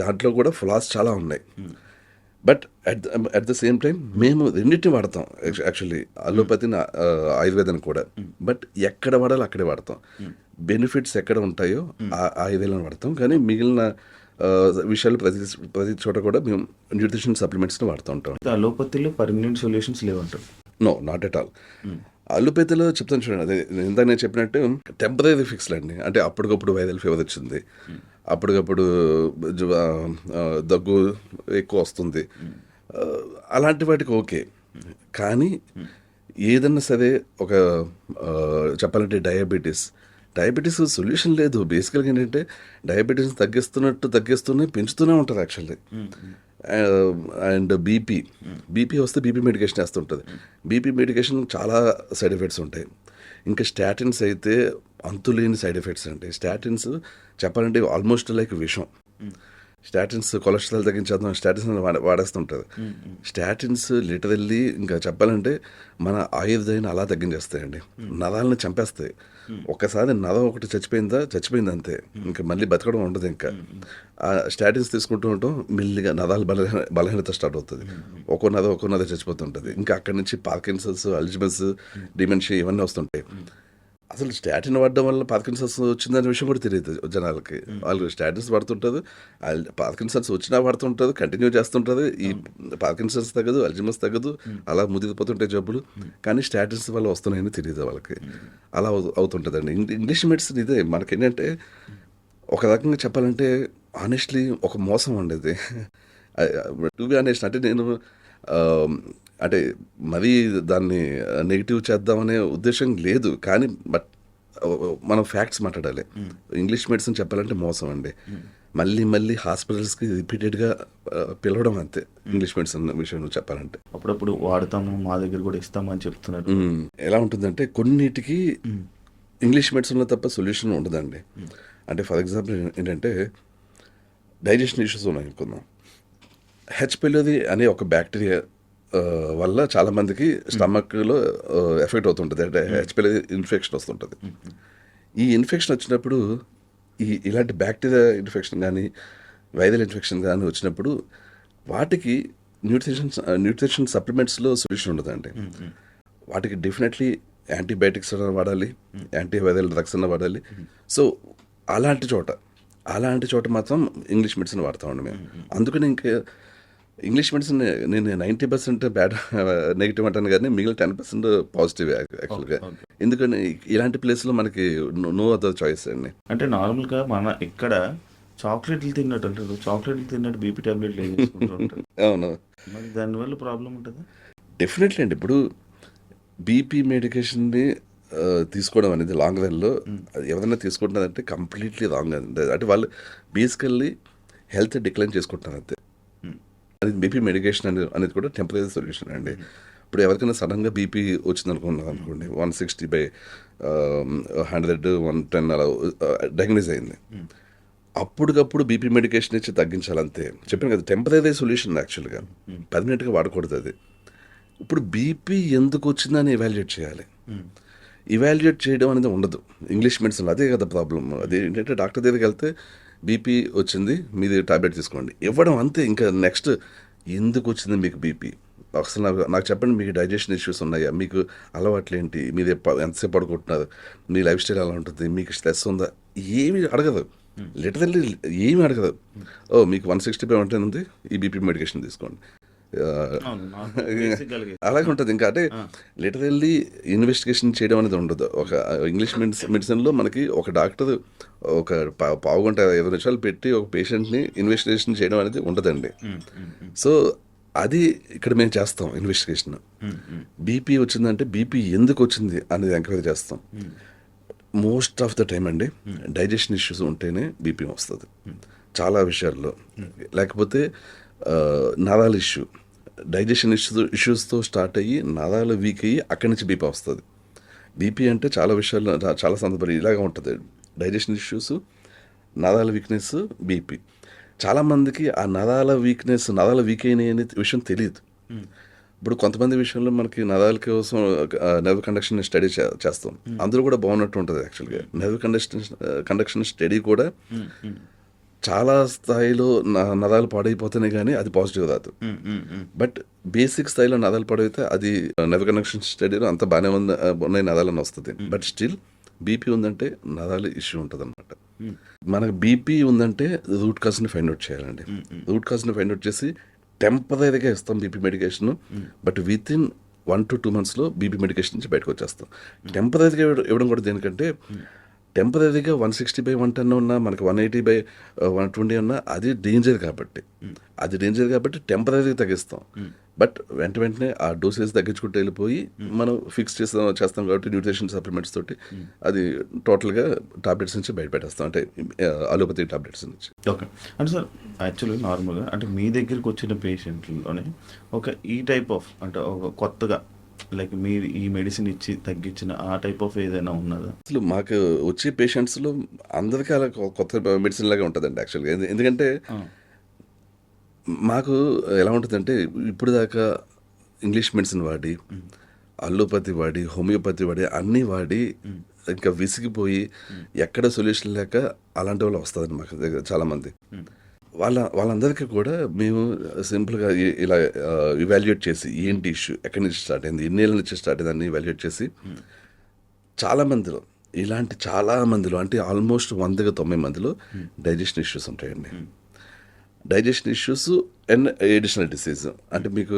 [SPEAKER 2] దాంట్లో కూడా ఫ్లాస్ చాలా ఉన్నాయి. But at the same time మేము రెండింటిని వాడతాం యాక్చువల్లీ, అల్లోపతిని ఆయుర్వేదాన్ని కూడా. బట్ ఎక్కడ వాడాలో అక్కడే వాడతాం. బెనిఫిట్స్ ఎక్కడ ఉంటాయో ఆ ఆయుర్వేదాన్ని వాడతాం. కానీ మిగిలిన విషయాలు ప్రతి చోట కూడా మేము న్యూట్రిషన్ సప్లిమెంట్స్ని వాడుతూ ఉంటాం.
[SPEAKER 3] అలోపతిలో పర్మనెంట్ సొల్యూషన్స్ లేవంటారు?
[SPEAKER 2] No, not at all. అల్లోపతిలో చెప్తాను చూడండి, అదే ఇందాక నేను చెప్పినట్టు టెంపరీ ఫిక్స్లు అండి. అంటే అప్పటికప్పుడు వైరల్ ఫీవర్ వచ్చింది, అప్పటికప్పుడు దగ్గు ఎక్కువ వస్తుంది, అలాంటి వాటికి ఓకే. కానీ ఏదన్నా సరే ఒక చెప్పాలంటే డయాబెటీస్ సొల్యూషన్ లేదు. బేసికల్గా ఏంటంటే డయాబెటీస్ తగ్గిస్తూనే పెంచుతూనే ఉంటుంది యాక్చువల్లీ. అండ్ బీపీ వస్తే బీపీ మెడికేషన్ వేస్తుంటుంది. బీపీ మెడికేషన్ చాలా సైడ్ ఎఫెక్ట్స్ ఉంటాయి. ఇంకా స్టాటిన్స్ అయితే అంతులేని సైడ్ ఎఫెక్ట్స్ అండి. స్టాటిన్స్ చెప్పాలంటే ఆల్మోస్ట్ లైక్ విషం. స్టాటిన్స్ కొలెస్ట్రాల్ తగ్గించేద్దాం, స్టాటిన్స్ వాడేస్తుంటుంది. స్టాటిన్స్ లిటరల్లీ ఇంకా చెప్పాలంటే మన ఆయుర్దాన్ని అలా తగ్గించేస్తాయండి, నరాలను చంపేస్తాయి. ఒక్కసారి నరం ఒకటి చచ్చిపోయింది అంతే, ఇంకా మళ్ళీ బతకడం ఉండదు. ఇంకా ఆ స్టాటిన్స్ తీసుకుంటూ ఉంటాం, మెల్లిగా నరాలు బలహీనత స్టార్ట్ అవుతుంది. ఒక్కో నర చచ్చిపోతుంటుంది. ఇంకా అక్కడి నుంచి పార్కిన్సన్స్, అల్జీమర్స్, డిమెన్షియా ఇవన్నీ వస్తుంటాయి. అసలు స్టాటిన్ వాడడం వల్ల పార్కిన్సన్స్ వచ్చిందనే విషయం కూడా తెలియదు జనాలకి. వాళ్ళు స్టాటిన్స్ వాడుతుంటారు, పార్కిన్సన్స్ వచ్చినా వాడుతుంటారు, కంటిన్యూ చేస్తుంటారు. ఈ పార్కిన్సన్స్ తగ్గదు, అల్జీమర్స్ తగ్గదు, అలా ముదిరిపోతుంటాయి జబ్బులు. కానీ స్టాటిన్స్ వల్ల వస్తున్నాయని తెలియదు వాళ్ళకి. అలా అవుతుంటుందండి. ఇంగ్లీష్ మెడిసిన్ ఇదే మనకేంటంటే ఒక రకంగా చెప్పాలంటే ఆనెస్ట్లీ ఒక మోసం ఉండేది. టు బి ఆనెస్ట్, అంటే నేను అంటే మరీ దాన్ని నెగిటివ్ చేద్దామనే ఉద్దేశం లేదు. కానీ బట్ మనం ఫ్యాక్ట్స్ మాట్లాడాలి. ఇంగ్లీష్ మెడిసిన్ చెప్పాలంటే మోసం అండి. మళ్ళీ హాస్పిటల్స్కి రిపీటెడ్గా పిలవడం అంతే ఇంగ్లీష్ మెడిసిన్ విషయం చెప్పాలంటే.
[SPEAKER 3] అప్పుడప్పుడు వాడతాము, మా దగ్గర కూడా ఇస్తామని చెప్తున్నారు.
[SPEAKER 2] ఎలా ఉంటుందంటే కొన్నిటికి ఇంగ్లీష్ మెడిసిన్లో తప్ప సొల్యూషన్ ఉండదండి. అంటే ఫర్ ఎగ్జాంపుల్ ఏంటంటే డైజెషన్ ఇష్యూస్ ఉన్నాయి అనుకుందాం. హెచ్ పైలోరీ అనే ఒక బ్యాక్టీరియా వల్ల చాలామందికి స్టమక్లో ఎఫెక్ట్ అవుతుంటుంది. అంటే హెచ్ పైలోరీ ఇన్ఫెక్షన్ వస్తుంటుంది. ఈ ఇన్ఫెక్షన్ వచ్చినప్పుడు ఇలాంటి బ్యాక్టీరియా ఇన్ఫెక్షన్ కానీ వైరల్ ఇన్ఫెక్షన్ కానీ వచ్చినప్పుడు వాటికి న్యూట్రిషన్ సప్లిమెంట్స్లో సొల్యూషన్ ఉండదండి. వాటికి డెఫినెట్లీ యాంటీబయాటిక్స్ వాడాలి, యాంటీవైరల్ డ్రగ్స్ అన్న వాడాలి. సో అలాంటి చోట మాత్రం ఇంగ్లీష్ మెడిసిన్ వాడతామండి మేము. అందుకని ఇంకా ఇంగ్లీష్ మెడిసిన్ నేను 90% బ్యాడ్ నెగిటివ్ అంటాను, కానీ మిగిలిన 10% పాజిటివ్ యాక్చువల్గా. ఎందుకని ఇలాంటి ప్లేస్లో మనకి నో అదర్ చాయిస్ అండి.
[SPEAKER 3] అంటే నార్మల్గా మన ఇక్కడ చాక్లెట్లు తిన్నట్టు అంటారు, చాక్లెట్లు తిన్నట్టు బీపీ టాబ్లెట్లు వేసుకుంటూ ఉంటారు.
[SPEAKER 2] అవును,
[SPEAKER 3] మరి దానివల్ల ప్రాబ్లం ఉంటుందా?
[SPEAKER 2] డెఫినెట్లీ అండి. ఇప్పుడు బీపీ మెడికేషన్ని తీసుకోవడం అనేది లాంగ్ రన్లో ఎవరైనా తీసుకుంటున్నారంటే కంప్లీట్లీ రాంగ్ అండి. అంటే వాళ్ళు బేసికల్లీ హెల్త్ డిక్లైన్ చేసుకుంటున్నారు అంతే. అది బీపీ మెడికేషన్ అనేది కూడా టెంపరీ సొల్యూషన్ అండి. ఇప్పుడు ఎవరికైనా సడన్గా బీపీ వచ్చింది అనుకోండి, 160/100, 110 అలా డయాగ్నైజ్ అయింది. అప్పటికప్పుడు బీపీ మెడికేషన్ ఇచ్చి తగ్గించాలంతే. చెప్పాను కదా, టెంపరీ సొల్యూషన్ యాక్చువల్గా, పర్మనెంట్గా వాడకూడదు అది. ఇప్పుడు బీపీ ఎందుకు వచ్చిందని ఎవాల్యుయేట్ చేయాలి. ఇవాల్యుయేట్ చేయడం అనేది ఉండదు ఇంగ్లీష్ మెడిసిన్లో. అదే కదా ప్రాబ్లం. అది ఏంటంటే డాక్టర్ దగ్గరికి వెళ్తే బీపీ వచ్చింది, మీది టాబ్లెట్ తీసుకోండి, ఇవ్వడం అంతే. ఇంకా నెక్స్ట్ ఎందుకు వచ్చింది మీకు బీపీ, అసలు నాకు చెప్పండి, మీకు డైజెషన్ ఇష్యూస్ ఉన్నాయా, మీకు అలవాట్లు ఏంటి, మీరు ఎంతసేపు పడుకుంటున్నారు, మీ లైఫ్ స్టైల్ ఎలా ఉంటుంది, మీకు స్ట్రెస్ ఉందా, ఏమి అడగదు. లిటరల్లీ ఏమి అడగదు. మీకు 160/110 ఉంది, ఈ బీపీ మెడికేషన్ తీసుకోండి. అలాగే ఉంటుంది. ఇంకా అంటే లిటరల్లీ ఇన్వెస్టిగేషన్ చేయడం అనేది ఉండదు. ఒక ఇంగ్లీష్ మెడిసిన్లో మనకి ఒక డాక్టర్ ఒక పావుగంట 20 నిమిషాలు పెట్టి ఒక పేషెంట్ని ఇన్వెస్టిగేషన్ చేయడం అనేది ఉండదండి. సో అది ఇక్కడ మేము చేస్తాం ఇన్వెస్టిగేషన్. బీపీ వచ్చిందంటే బీపీ ఎందుకు వచ్చింది అనేది ఎంక్వైరీ చేస్తాం. మోస్ట్ ఆఫ్ ద టైం అండి డైజెషన్ ఇష్యూస్ ఉంటేనే బీపీ వస్తుంది చాలా విషయాల్లో. లేకపోతే నరాల ఇష్యూ, డైజెషన్ ఇష్యూస్తో స్టార్ట్ అయ్యి నరాలు వీక్ అయ్యి అక్కడి నుంచి బీపీ వస్తుంది. బీపీ అంటే చాలా విషయాల్లో చాలా సందర్భాలు ఇలాగ ఉంటుంది. డైజెషన్ ఇష్యూస్, నరాల వీక్నెస్, బీపీ. చాలామందికి ఆ నరాల వీక్ అయినాయి అనే విషయం తెలియదు. ఇప్పుడు కొంతమంది విషయంలో మనకి నరాల కోసం నర్వ్ కండక్షన్ స్టడీ చేస్తాం, అందరూ కూడా బాగున్నట్టు ఉంటుంది. యాక్చువల్గా నర్వ్ కండక్షన్ స్టడీ కూడా చాలా స్థాయిలో నరాలు పాడైపోతున్నాయి కానీ అది పాజిటివ్ రాదు. బట్ బేసిక్ స్థాయిలో నరాలు పాడైతే అది నర్వ్ కండక్షన్ స్టడీలో అంత బాగానే ఉన్నాయి నరాలని వస్తుంది. బట్ స్టిల్ బీపీ ఉందంటే నరాలు ఇష్యూ ఉంటుంది అనమాట. మనకు బీపీ ఉందంటే రూట్ కాజ్ని ఫైండ్ అవుట్ చేయాలండి. రూట్ కాజ్ని ఫైండ్ అవుట్ చేసి టెంపరీగా ఇస్తాం BP medication. But with in 1 to 2 months BP medication నుంచి బయటకు వచ్చేస్తాం. టెంపరీగా ఇవ్వడం కూడా దేనికంటే టెంపరీగా 160/110 ఉన్నా మనకి 180/120 ఉన్నా అది డేంజర్ కాబట్టి టెంపరీగా తగ్గిస్తాం. బట్ వెంటనే ఆ డోసేజ్ తగ్గించుకుంటూ వెళ్ళిపోయి మనం ఫిక్స్ చేస్తాం కాబట్టి న్యూట్రిషన్ సప్లిమెంట్స్ తోటి అది టోటల్గా టాబ్లెట్స్ నుంచి బయటపెట్టేస్తాం, అంటే అలోపతి టాబ్లెట్స్ నుంచి.
[SPEAKER 3] ఓకే అంటే సార్ యాక్చువల్లీ నార్మల్గా అంటే మీ దగ్గరికి వచ్చిన పేషెంట్లోనే ఒక ఈ టైప్ ఆఫ్ అంటే ఒక కొత్తగా లైక్ మీరు ఈ మెడిసిన్ ఇచ్చి తగ్గించిన ఆ టైప్ ఆఫ్ ఏదైనా ఉన్నదా?
[SPEAKER 2] అసలు మాకు వచ్చే పేషెంట్స్లో అందరికీ అలా కొత్త మెడిసిన్ లాగా ఉంటుందండి యాక్చువల్గా. ఎందుకంటే మాకు ఎలా ఉంటుందంటే ఇప్పుడు దాకా ఇంగ్లీష్ మెడిసిన్ వాడి, అల్లోపతి వాడి, హోమియోపతి వాడి అన్నీ వాడి ఇంకా విసిగిపోయి ఎక్కడ సొల్యూషన్ లేక అలాంటి వాళ్ళు వస్తుందండి మాకు దగ్గర చాలామంది. వాళ్ళందరికీ కూడా మేము సింపుల్గా ఇలా ఇవాల్యుయేట్ చేసి ఏంటి ఇష్యూ, ఎక్కడి నుంచి స్టార్ట్ అయింది, ఎన్నేళ్ళ నుంచి స్టార్ట్ అయింది అని ఇవాల్యుయేట్ చేసి చాలామందిలో అంటే ఆల్మోస్ట్ 100-90 మందిలో డైజెషన్ ఇష్యూస్ ఉంటాయండి. Digestion issues and additional disease అంటే మీకు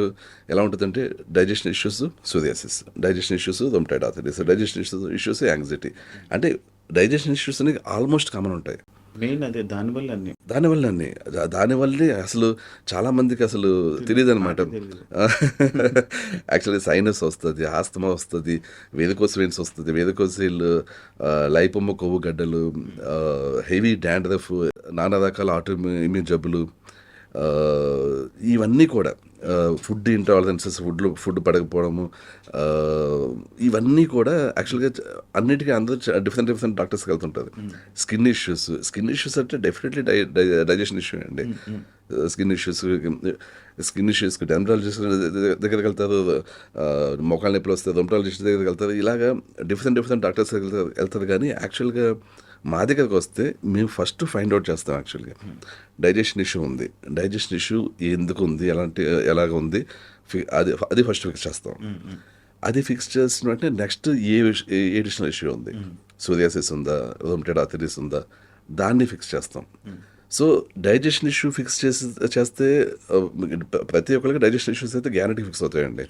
[SPEAKER 2] ఎలా ఉంటుందంటే digestion issues psoriasis, digestion issues rheumatoid arthritis, digestion issues anxiety, అంటే డైజెషన్ ఇష్యూస్ అనేవి ఆల్మోస్ట్ కామన్ ఉంటాయి.
[SPEAKER 3] మెయిన్ అదే
[SPEAKER 2] దానివల్లే అసలు చాలా మందికి అసలు తెలియదు అనమాట. యాక్చువల్లీ సైనస్ వస్తుంది, ఆస్తమా వస్తుంది, వెరికోస్ వెయిన్స్ వస్తుంది, వెరికోసిల్, లైపోమా కొవ్వు గడ్డలు, హెవీ డాండ్రఫ్, నానా రకాల ఆటో ఇమ్యూన్ జబ్బులు, ఇవన్నీ కూడా ఫుడ్ ఇంటాలరెన్సెస్, ఫుడ్ పడకపోవడము, ఇవన్నీ కూడా యాక్చువల్గా అన్నిటికీ అందరూ డిఫరెంట్ డాక్టర్స్కి వెళ్తుంటారు. స్కిన్ ఇష్యూస్ అంటే డెఫినెట్లీ డైజెషన్ ఇష్యూ అండి. స్కిన్ ఇష్యూస్కి డెర్మటాలజిస్ట్ దగ్గరికి వెళ్తారు, మొఖాల నొప్పులు వస్తే రొమటాలజిస్ట్ దగ్గరికి వెళ్తారు. ఇలాగా డిఫరెంట్ డాక్టర్స్ వెళ్తారు. కానీ యాక్చువల్గా మా దగ్గరకు వస్తే మేము ఫస్ట్ ఫైండ్ అవుట్ చేస్తాం. యాక్చువల్గా డైజెషన్ ఇష్యూ ఎందుకు ఉంది, ఎలాగ ఉంది, అది ఫస్ట్ ఫిక్స్ చేస్తాం. అది ఫిక్స్ చేసిన వెంటనే నెక్స్ట్ ఏ ఎడిషనల్ ఇష్యూ ఉంది, సోరియాసిస్ ఉందా, రొమటాయిడ్ ఆర్థరైటిస్ ఉందా, దాన్ని ఫిక్స్ చేస్తాం. సో డైజెషన్ ఇష్యూ ఫిక్స్ చేస్తే ప్రతి ఒక్కరికి డైజెషన్ ఇష్యూస్ అయితే గ్యారంటీ ఫిక్స్ అవుతాయండి.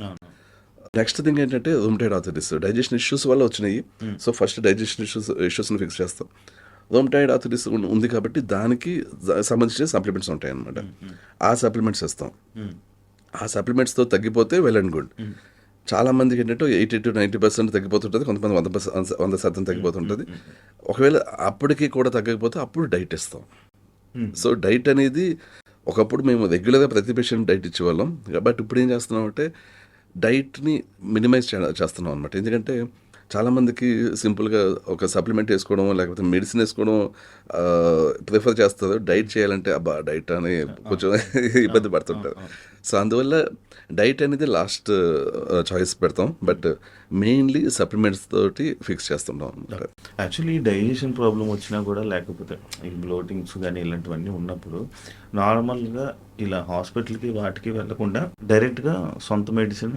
[SPEAKER 2] నెక్స్ట్ థింగ్ ఏంటంటే రొమటాయిడ్ ఆర్థరైటిస్, డైజెషన్ ఇష్యూస్ వల్ల వచ్చినాయి. సో ఫస్ట్ డైజెషన్ ఇష్యూస్ని ఫిక్స్ చేస్తాం. రొమటాయిడ్ ఆర్థరైటిస్ ఉంది కాబట్టి దానికి సంబంధించిన సప్లిమెంట్స్ ఉంటాయి అన్నమాట. ఆ సప్లిమెంట్స్ ఇస్తాం. ఆ సప్లిమెంట్స్తో తగ్గిపోతే వెల్ అండ్ గుడ్. చాలా మందికి ఏంటంటే 80-90% తగ్గిపోతుంటుంది, కొంతమంది 100% తగ్గిపోతుంటుంది. ఒకవేళ అప్పటికి కూడా తగ్గకపోతే అప్పుడు డైట్ ఇస్తాం. సో డైట్ అనేది ఒకప్పుడు మేము రెగ్యులర్గా ప్రతి పేషెంట్ డైట్ ఇచ్చేవాళ్ళం. బట్ ఇప్పుడు ఏం చేస్తున్నాం అంటే డైట్ని మినిమైజ్ చేస్తున్నాం అనమాట. ఎందుకంటే చాలామందికి సింపుల్గా ఒక సప్లిమెంట్ వేసుకోవడం లేకపోతే మెడిసిన్ వేసుకోవడం ప్రిఫర్ చేస్తారు. డైట్ చేయాలంటే అబ్బా డైట్ అని కొంచెం ఇబ్బంది పడుతుంటారు. సో అందువల్ల డైట్ అనేది లాస్ట్ చాయిస్ పెడతాం. బట్ మెయిన్లీ సప్లిమెంట్స్ తోటి ఫిక్స్ చేస్తుంటాం అనమాట.
[SPEAKER 3] యాక్చువల్లీ డైజెషన్ ప్రాబ్లం వచ్చినా కూడా లేకపోతే ఈ బ్లోటింగ్స్ కానీ ఇలాంటివన్నీ ఉన్నప్పుడు నార్మల్గా ఇలా హాస్పిటల్కి వాటికి వెళ్ళకుండా డైరెక్ట్గా సొంత మెడిసిన్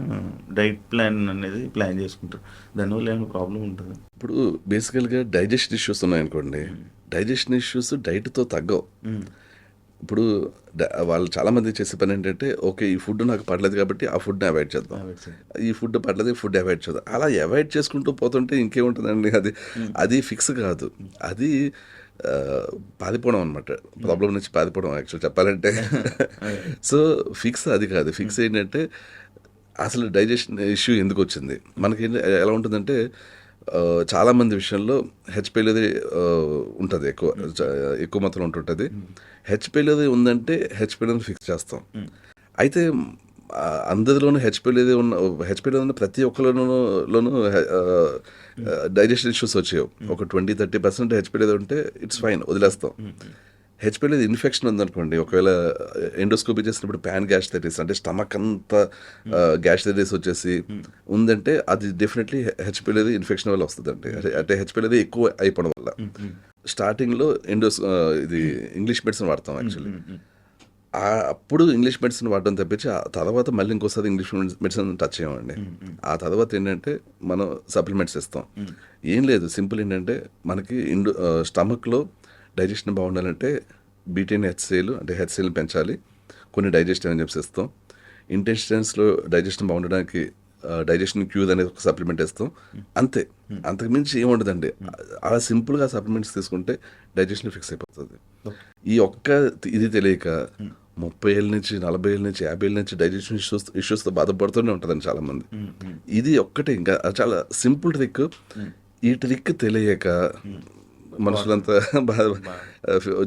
[SPEAKER 3] డైట్ ప్లాన్ అనేది ప్లాన్ చేసుకుంటారు. దానివల్ల ఏమైనా ప్రాబ్లం ఉంటుంది?
[SPEAKER 2] ఇప్పుడు బేసికల్గా డైజెషన్ ఇష్యూస్ ఉన్నాయనుకోండి, డైజెషన్ ఇష్యూస్ డైట్తో తగ్గవు. ఇప్పుడు వాళ్ళు చాలామంది చేసే పని ఏంటంటే, ఓకే ఈ ఫుడ్ నాకు పడలేదు కాబట్టి ఆ ఫుడ్ని అవాయిడ్ చేద్దాం, ఈ ఫుడ్ పడలేదు ఈ ఫుడ్ అవాయిడ్ చేద్దాం, అలా అవాయిడ్ చేసుకుంటూ పోతుంటే ఇంకేముంటుందండి, అది ఫిక్స్ కాదు, అది పారిపోవడం అనమాట, ప్రాబ్లం నుంచి పారిపోవడం యాక్చువల్ చెప్పాలంటే. సో ఫిక్స్ అది కాదు, ఫిక్స్ ఏంటంటే అసలు డైజెషన్ ఇష్యూ ఎందుకు వచ్చింది మనకి, ఎలా ఉంటుందంటే చాలామంది విషయంలో హెచ్పిఎల్ది ఉంటుంది, ఎక్కువ మొత్తంలో ఉంటుంటుంది. హెచ్పిఎల్ది ఉందంటే హెచ్పిఎల్ని ఫిక్స్ చేస్తాం. అయితే అందరిలోనూ హెచ్పిఎల్ది ఉన్న ప్రతి ఒక్కరిలోనూ డైజెషన్ ఇష్యూస్ వచ్చాయి. ఒక 20-30% హెచ్పిఎల్ది ఉంటే ఇట్స్ ఫైన్, వదిలేస్తాం. హెచ్పిఎల్ది ఇన్ఫెక్షన్ ఉందనుకోండి, ఒకవేళ ఎండోస్కోపీ చేసినప్పుడు ప్యాన్ గ్యాస్ట్రైటిస్ అంటే స్టమక్ అంతా గ్యాస్ట్రైటిస్ వచ్చేసి ఉందంటే అది డెఫినెట్లీ హెచ్పిఎల్ది ఇన్ఫెక్షన్ వల్ల వస్తుందండి. అంటే హెచ్పిఎల్ది ఎక్కువ అయిపోవడం వల్ల. స్టార్టింగ్లో ఇది ఇంగ్లీష్ మెడిసిన్ వాడతాం యాక్చువల్లీ. అప్పుడు ఇంగ్లీష్ మెడిసిన్ వాడడం తప్పించి ఆ తర్వాత మళ్ళీ ఇంకోసారి ఇంగ్లీష్ మెడిసిన్ టచ్ చేయమండి. ఆ తర్వాత ఏంటంటే మనం సప్లిమెంట్స్ ఇస్తాం. ఏం లేదు, సింపుల్ ఏంటంటే మనకి స్టమక్లో డైజెషన్ బాగుండాలంటే బీటైన్ హెచ్సిఎల్ అంటే హెచ్సిఎల్ని పెంచాలి, కొన్ని డైజెస్టివ్ ఎంజైమ్స్ ఇస్తాం. ఇంటెస్టైన్స్లో డైజెషన్ బాగుండడానికి డైజెషన్ క్యూజ్ అనేది ఒక సప్లిమెంట్ ఇస్తాం, అంతే. అంతకుమించి ఏముండదండి. అలా సింపుల్గా సప్లిమెంట్స్ తీసుకుంటే డైజెషన్ ఫిక్స్ అయిపోతుంది. ఈ ఇది తెలియక 30 ఏళ్ళ నుంచి 40 ఏళ్ళ నుంచి 50 ఏళ్ళ నుంచి డైజెషన్ ఇష్యూస్తో బాధపడుతూనే ఉంటుందండి చాలామంది. ఇది ఒక్కటే, ఇంకా చాలా సింపుల్ ట్రిక్. ఈ ట్రిక్ తెలియక మనుషులంతా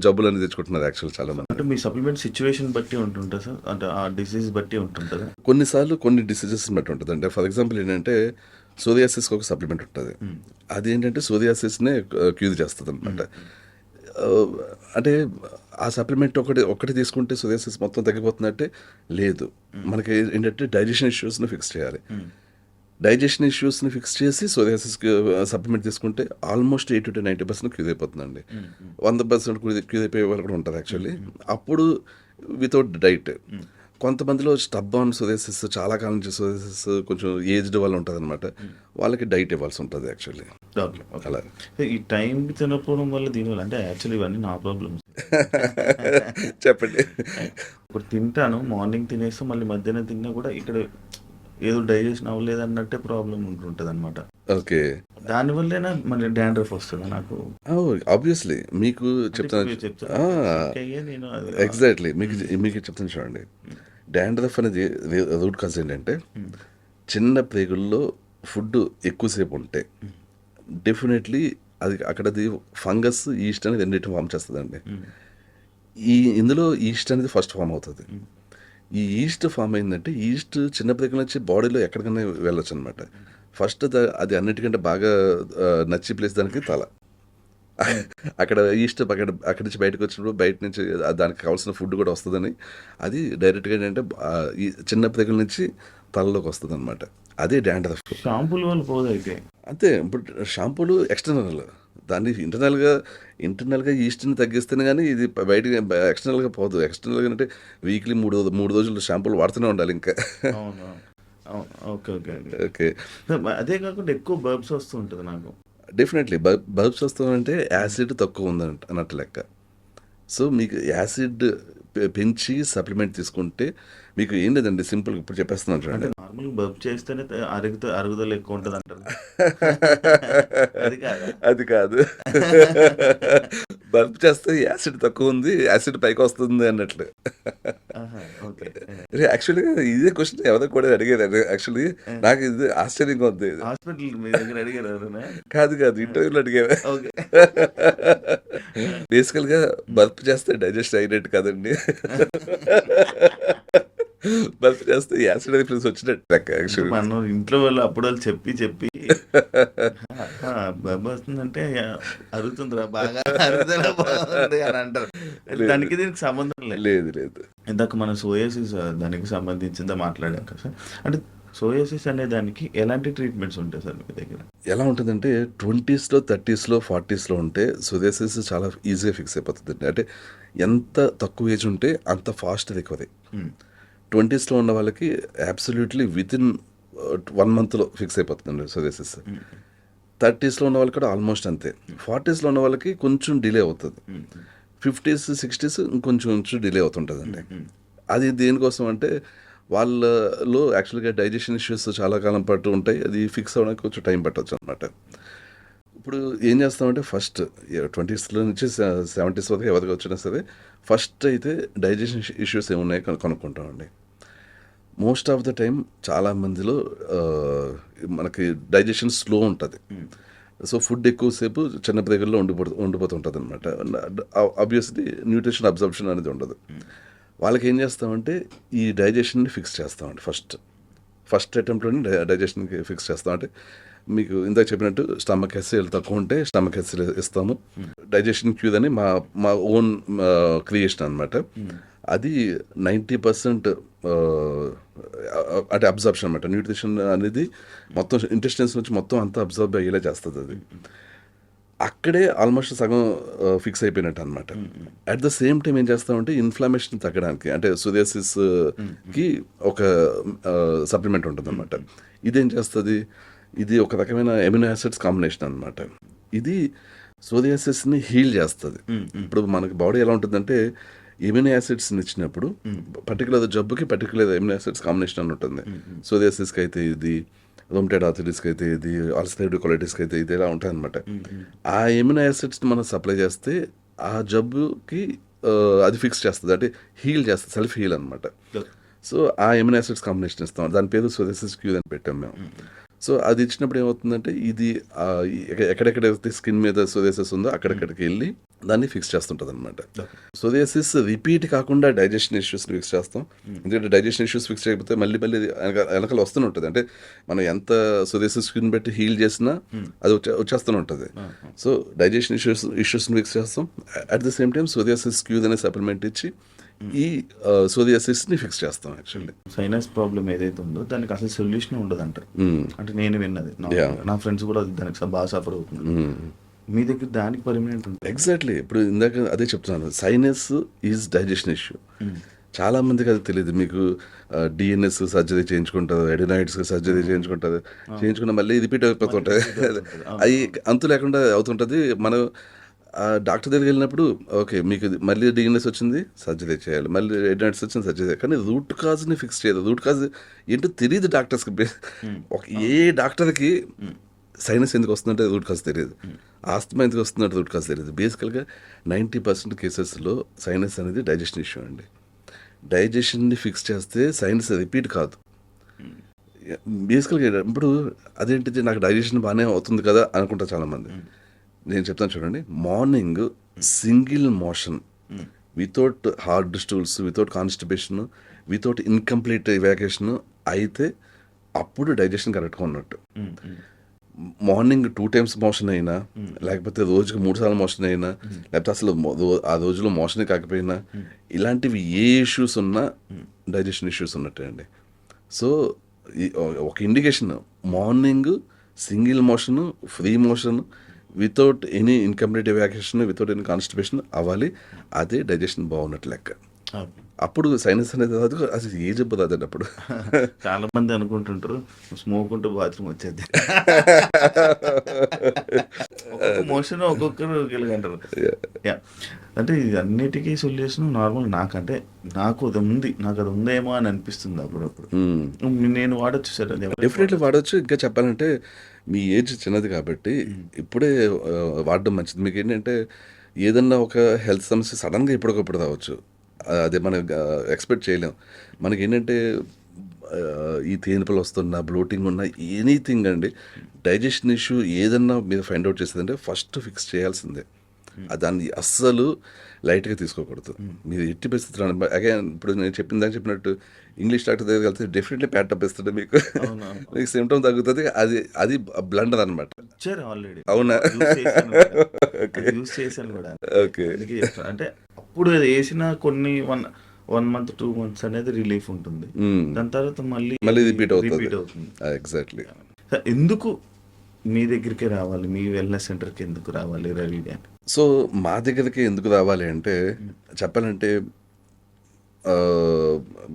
[SPEAKER 2] జబ్బులని తెచ్చుకుంటున్నారు యాక్చువల్ చాలా మంది.
[SPEAKER 3] అంటే మీ సప్లిమెంట్ సిచ్యువేషన్ బట్టి ఉంటుంటుంది సార్, అంటే ఆ డిసీజ్ బట్టి ఉంటుంటుంది.
[SPEAKER 2] కొన్నిసార్లు కొన్ని డిసీజెస్ బట్టి ఉంటుంది. అంటే ఫర్ ఎగ్జాంపుల్ ఏంటంటే సోరియాసిస్కి ఒక సప్లిమెంట్ ఉంటుంది. అది ఏంటంటే సోరియాసిస్నే క్యూర్ చేస్తుంది అనమాట. అంటే ఆ సప్లిమెంట్ ఒకటి తీసుకుంటే సోరియాసిస్ మొత్తం తగ్గిపోతుందంటే లేదు. మనకి ఏంటంటే డైజెషన్ ఇష్యూస్ని ఫిక్స్ చేయాలి. డైజెషన్ ఇష్యూస్ని ఫిక్స్ చేసి సోరియాసిస్కి సప్లిమెంట్ తీసుకుంటే ఆల్మోస్ట్ 80-90% క్యూర్ అయిపోతుందండి. 100% క్యూర్ అయిపోయే వాళ్ళు కూడా ఉంటారు యాక్చువల్లీ. అప్పుడు వితౌట్ డైట్. కొంతమందిలో స్టబ్బాన్ సోరియాసిస్, చాలా కాలం నుంచి సోరియాసిస్, కొంచెం ఏజ్డ్ వాళ్ళు ఉంటుంది అనమాట, వాళ్ళకి డైట్ ఇవ్వాల్సి ఉంటుంది యాక్చువల్లీ.
[SPEAKER 3] అలా ఈ టైం తినకపోవడం వల్ల దీనివల్ల, అంటే యాక్చువల్లీ ఇవన్నీ నా ప్రాబ్లమ్స్.
[SPEAKER 2] చెప్పండి.
[SPEAKER 3] ఇప్పుడు తింటాను, మార్నింగ్ తినేస్తే మళ్ళీ మధ్యాహ్నం తిన్నా కూడా ఇక్కడ ఏదో డైజెషన్ అవ్వలేదు అన్నట్టే ప్రాబ్లం ఉంటుంటుంది అనమాట.
[SPEAKER 2] ఓకే,
[SPEAKER 3] దానివల్లేనా మళ్ళీ డాండ్రఫ్ వస్తుంది నాకు?
[SPEAKER 2] ఆబ్వియస్లీ మీకు చెప్తాను. ఎగ్జాక్ట్లీ మీకు చెప్తాను చూడండి. డాండ్రఫ్ అనేది రూట్ కాజ్ ఏంటంటే, చిన్న ప్రేగుల్లో ఫుడ్ ఎక్కువసేపు ఉంటే డెఫినెట్లీ అక్కడది ఫంగస్, ఈస్ట్ అనేది రెండింటిని ఫామ్ చేస్తుందండి. ఇందులో ఈస్ట్ అనేది ఫస్ట్ ఫామ్ అవుతుంది. ఈ ఈస్ట్ ఫామ్ అయిందంటే, ఈస్ట్ చిన్న ప్రేగుల నుంచి బాడీలో ఎక్కడికైనా వెళ్ళొచ్చు అనమాట. ఫస్ట్ అది అన్నిటికంటే బాగా నచ్చి ప్లేస్ దానికి తల. అక్కడ ఈస్ట్ అక్కడి నుంచి బయటకు వచ్చినప్పుడు బయట నుంచి దానికి కావాల్సిన ఫుడ్ కూడా వస్తుందని అది డైరెక్ట్గా ఏంటంటే ఈ చిన్న ప్రేగుల నుంచి తలలోకి వస్తుంది అనమాట. అదే డాండ్రఫ్.
[SPEAKER 3] షాంపూల వల్ల పోదు అయితే.
[SPEAKER 2] అంతే. ఇప్పుడు షాంపూలు ఎక్స్టర్నల్, దాన్ని ఇంటర్నల్గా ఈస్ట్ని తగ్గిస్తేనే కానీ ఇది బయటకి ఎక్స్టర్నల్గా పోదు. ఎక్స్టర్నల్గా అంటే వీక్లీ 3 రోజులు షాంపూలు వాడుతూనే ఉండాలి ఇంకా.
[SPEAKER 3] Okay okay okay. అదే కాకుండా ఎక్కువ బర్బ్స్ వస్తూ ఉంటుంది నాకు.
[SPEAKER 2] డెఫినెట్లీ బల్బ్స్ వస్తుందంటే యాసిడ్ తక్కువ ఉందంట అన్నట్టు లెక్క. సో మీకు యాసిడ్ పెంచి సప్లిమెంట్ తీసుకుంటే మీకు ఏం లేదండి, సింపుల్ ఇప్పుడు చెప్పేస్తున్నాను చూడండి.
[SPEAKER 3] నార్మల్ బర్బ్ చేస్తేనే అరుగుదల ఎక్కువ ఉంటుంది అంటారు.
[SPEAKER 2] అది కాదు, బల్బ్ చేస్తే యాసిడ్ తక్కువ ఉంది, యాసిడ్ పైకి వస్తుంది అన్నట్లు. యాక్చువల్గా ఇదే క్వశ్చన్ ఎవరో కూడా అడిగేది. యాక్చువల్లీ నాకు ఇది ఆశ్చర్యంగా ఉంది. కాదు ఇంటర్వ్యూలో అడిగేవా. బేసికల్ గా బల్బ్ చేస్తే డైజెస్ట్ అయినట్టు కాదండి, బల్బ్ చేస్తే యాసిడ్ రిఫ్లెక్స్ వచ్చినట్టు.
[SPEAKER 3] మనం ఇంట్లో వాళ్ళు అప్పుడు వాళ్ళు చెప్పి బల్బ్ వస్తుందంటే అరుగుతుందిరా బాగా అని అంటారు. దానికి దీనికి సంబంధం
[SPEAKER 2] లేదు.
[SPEAKER 3] ఇందాక మనం సోయాసిస్ దానికి సంబంధించిందా మాట్లాడాం కదా సార్. అంటే సోయాసిస్ అనే దానికి ఎలాంటి ట్రీట్మెంట్స్ ఉంటాయి సార్ మీ దగ్గర?
[SPEAKER 2] ఎలా ఉంటుందంటే 20s, 30s, 40s ఉంటే సోయాసిస్ చాలా ఈజీగా ఫిక్స్ అయిపోతుంది. అంటే ఎంత తక్కువ ఏజ్ ఉంటే అంత ఫాస్ట్ రికవరీ. 20s ఉన్న వాళ్ళకి అబ్సల్యూట్లీ వితిన్ 1 month ఫిక్స్ అయిపోతుందండి సోయాసిస్. 30s ఉన్న వాళ్ళకి కూడా ఆల్మోస్ట్ అంతే. 40s ఉన్న వాళ్ళకి కొంచెం డిలే అవుతుంది. 50s 60s ఇంకొంచెం డిలే అవుతుంటుందండి. అది దేనికోసం అంటే వాళ్ళలో యాక్చువల్గా డైజెషన్ ఇష్యూస్ చాలా కాలం పాటు ఉంటాయి. అది ఫిక్స్ అవ్వడానికి కొంచెం టైం పట్టవచ్చు అనమాట. ఇప్పుడు ఏం చేస్తామంటే ఫస్ట్ 20sలో నుంచి 70s వరకు ఎవరికి వచ్చినా సరే ఫస్ట్ అయితే డైజెషన్ ఇష్యూస్ ఏమున్నాయో కనుక్కుంటామండి. మోస్ట్ ఆఫ్ ద టైం చాలా మందిలో మనకి డైజెషన్ స్లో ఉంటుంది. సో ఫుడ్ ఎక్కువసేపు చిన్న బ్రేకుల్లో ఉండిపోతుంటుంది అనమాట. ఆబ్వియస్లీ న్యూట్రిషన్ అబ్జర్ప్షన్ అనేది ఉండదు. వాళ్ళకి ఏం చేస్తామంటే ఈ డైజెషన్ని ఫిక్స్ చేస్తామండి. ఫస్ట్ అటెంప్ట్లోనే డైజెషన్కి ఫిక్స్ చేస్తామంటే మీకు ఇందాక చెప్పినట్టు స్టమక్ ఎస్సీలు తక్కువ ఉంటే స్టమక్ ఎస్సీలు ఇస్తాము. డైజెషన్ క్యూర్ అని మా ఓన్ క్రియేషన్ అనమాట. అది 90% అంటే అబ్జర్ప్షన్ అనమాట. న్యూట్రిషన్ అనేది మొత్తం ఇంటెస్టైన్స్ నుంచి మొత్తం అంతా అబ్జర్వ్ అయ్యేలా చేస్తుంది. అది అక్కడే ఆల్మోస్ట్ సగం ఫిక్స్ అయిపోయినట్టు అనమాట. అట్ ద సేమ్ టైం ఏం చేస్తామంటే ఇన్ఫ్లమేషన్ తగ్గడానికి అంటే సోరియాసిస్కి ఒక సప్లిమెంట్ ఉంటుంది అనమాట. ఇదేం చేస్తుంది, ఇది ఒక రకమైన ఎమినో యాసిడ్స్ కాంబినేషన్ అనమాట. ఇది సోరియాసిస్ని హీల్ చేస్తుంది. ఇప్పుడు మనకి బాడీ ఎలా ఉంటుందంటే ఎమినో యాసిడ్స్ని ఇచ్చినప్పుడు పర్టికులర్ జబ్బుకి పర్టికులర్ ఎమినో యాసిడ్స్ కాంబినేషన్ అని ఉంటుంది. సోరియాసిస్కి అయితే ఇది, రొమటైడ్ ఆర్థరైటిస్కి అయితే ఇది, అల్సరేటివ్ కొలైటిస్కి అయితే ఇది, ఇలా ఉంటుంది అనమాట. ఆ ఎమినో యాసిడ్స్ని మనం సప్లై చేస్తే ఆ జబ్బుకి అది ఫిక్స్ చేస్తుంది, అంటే హీల్ చేస్తుంది, సెల్ఫ్ హీల్ అనమాట. సో ఆ ఎమినో యాసిడ్స్ కాంబినేషన్ ఇస్తాం. దాని పేరు సోరియాసిస్ క్యూర్ అని పెట్టాం మేము. సో అది ఇచ్చినప్పుడు ఏమవుతుందంటే ఇది ఎక్కడెక్కడైతే స్కిన్ మీద సోరియాసిస్ ఉందో అక్కడెక్కడికి వెళ్ళి దాన్ని ఫిక్స్ చేస్తుంటుంది అనమాట. సోరియాసిస్ రిపీట్ కాకుండా డైజెషన్ ఇష్యూస్ ఫిక్స్ చేస్తాం. ఎందుకంటే డైజెషన్ ఇష్యూస్ ఫిక్స్ చేయకపోతే మళ్ళీ వెనకాల వస్తూనే ఉంటుంది. అంటే మనం ఎంత సోరియాసిస్ స్కిన్ బట్టి హీల్ చేసినా అది వచ్చేస్తూనే ఉంటుంది. సో డైజెషన్ ఇష్యూస్ని ఫిక్స్ చేస్తాం. At the same time psoriasis cure అనే సప్లిమెంట్ ఇచ్చి ఈ సోరియాసిస్ని ఫిక్స్ చేస్తాం. యాక్చువల్లీ
[SPEAKER 3] సైనస్ ప్రాబ్లం ఏదైతే ఉందో దానికి అసలు సొల్యూషన్ ఉండదు అంటారు. అంటే నేను విన్నది, నా ఫ్రెండ్స్ కూడా దానికి బాగా సఫర్ అవుతుంది. మీ దగ్గర దానికి పర్మనెంట్ ఉంటుంది.
[SPEAKER 2] ఎగ్జాక్ట్లీ. ఇప్పుడు ఇందాక అదే చెప్తున్నాను, సైనస్ ఈజ్ డైజెషన్ ఇష్యూ. చాలా మందికి అది తెలియదు. మీకు డిఎన్ఎస్ సర్జరీ చేయించుకుంటారు, ఎడినాయిడ్స్ సర్జరీ చేయించుకున్న మళ్ళీ రిపీట్ అయిపోతుంటుంది. అవి అంతు లేకుండా అవుతుంటుంది. మనం డాక్టర్ దగ్గరికి వెళ్ళినప్పుడు ఓకే మీకు మళ్ళీ డిఎన్ఎస్ వచ్చింది, సర్జరీ చేయాలి, మళ్ళీ ఎడినాయిడ్స్ వచ్చింది, సర్జరీ చేయాలి. కానీ రూట్ కాజ్ని ఫిక్స్ చేయదు. రూట్ కాజ్ ఏంటో తెలియదు డాక్టర్స్కి. ఏ డాక్టర్కి సైనస్ ఎందుకు వస్తుందంటే రూట్ కాజ్ తెలియదు, ఆస్తమా ఎందుకు వస్తుందంటే రూట్ కాజ్ తెలియదు. బేసికల్గా 90% కేసెస్లో సైనస్ అనేది డైజెషన్ ఇష్యూ అండి. డైజెషన్ని ఫిక్స్ చేస్తే సైనస్ రిపీట్ కాదు. బేసికల్గా ఇప్పుడు అదేంటిది నాకు డైజెషన్ బాగానే అవుతుంది కదా అనుకుంటారు చాలామంది. నేను చెప్తాను చూడండి, morning single motion without hard stools, without constipation, without incomplete evacuation అయితే అప్పుడు డైజెషన్ కరెక్ట్గా ఉన్నట్టు. మార్నింగ్ 2 times మోషన్ అయినా, లేకపోతే రోజుకి 3 సార్లు మోషన్ అయినా, లేకపోతే అసలు ఆ రోజులో మోషన్ కాకపోయినా, ఇలాంటివి ఏ ఇష్యూస్ ఉన్నా డైజెషన్ ఇష్యూస్ ఉన్నట్టే అండి. సో ఒక indication morning single motion, free motion, without any incomplete evacuation, without any constipation అవ్వాలి. అదే డైజెషన్ బాగున్నట్టు లెక్క. అప్పుడు సైనస్ అనేది రాదు, అసలు ఏ జబ్బు రాదండి అప్పుడు.
[SPEAKER 3] చాలా మంది అనుకుంటుంటారు స్మోక్ ఉంటూ బాత్రూమ్ వచ్చేది. మోషన్ ఒక్కొక్కరు అంటారు. అంటే ఇది అన్నిటికీ సొల్యూషన్ నార్మల్ నాకంటే నాకు అది ఉంది, నాకు అది ఉందేమో అని అనిపిస్తుంది అప్పుడప్పుడు. నేను వాడచ్చు సార్,
[SPEAKER 2] డెఫినెట్లీ వాడచ్చు. ఇంకా చెప్పాలంటే మీ ఏజ్ చిన్నది కాబట్టి ఇప్పుడే వాడడం మంచిది. మీకు ఏంటంటే ఏదన్నా ఒక హెల్త్ సమస్య సడన్గా ఇప్పటికప్పుడు రావచ్చు, అదే మనం ఎక్స్పెక్ట్ చేయలేం. మనకి ఏంటంటే ఈ తేనిపలు వస్తున్నా, బ్లోటింగ్ ఉన్నా, ఎనీథింగ్ అండి, డైజెషన్ ఇష్యూ ఏదన్నా మీరు ఫైండ్ అవుట్ చేసేదంటే ఫస్ట్ ఫిక్స్ చేయాల్సిందే. దాన్ని అస్సలు లైట్గా తీసుకోకూడదు. మీరు ఎట్టి పరిస్థితులు అగైన్ ఇప్పుడు నేను చెప్పినట్టు ఇంగ్లీష్ డాక్టర్ దగ్గరికి వెళ్తే డెఫినెట్లీ ప్యాట్ అప్ ఇస్తుంది, మీకు సిమ్టమ్ తగ్గుతుంది. అది బ్లండర్ అనమాట. అవునా? ఓకే.
[SPEAKER 3] అంటే అప్పుడు అది వేసిన కొన్ని 1 month 2 months అనేది రిలీఫ్ ఉంటుంది. దాని తర్వాత మళ్ళీ
[SPEAKER 2] రిపీట్ అవుతుంది. ఎగ్జాక్ట్లీ.
[SPEAKER 3] ఎందుకు మీ దగ్గరికి రావాలి, మీ వెల్నెస్ సెంటర్కి ఎందుకు రావాలి రవి అని?
[SPEAKER 2] సో మా దగ్గరికి ఎందుకు రావాలి అంటే చెప్పాలంటే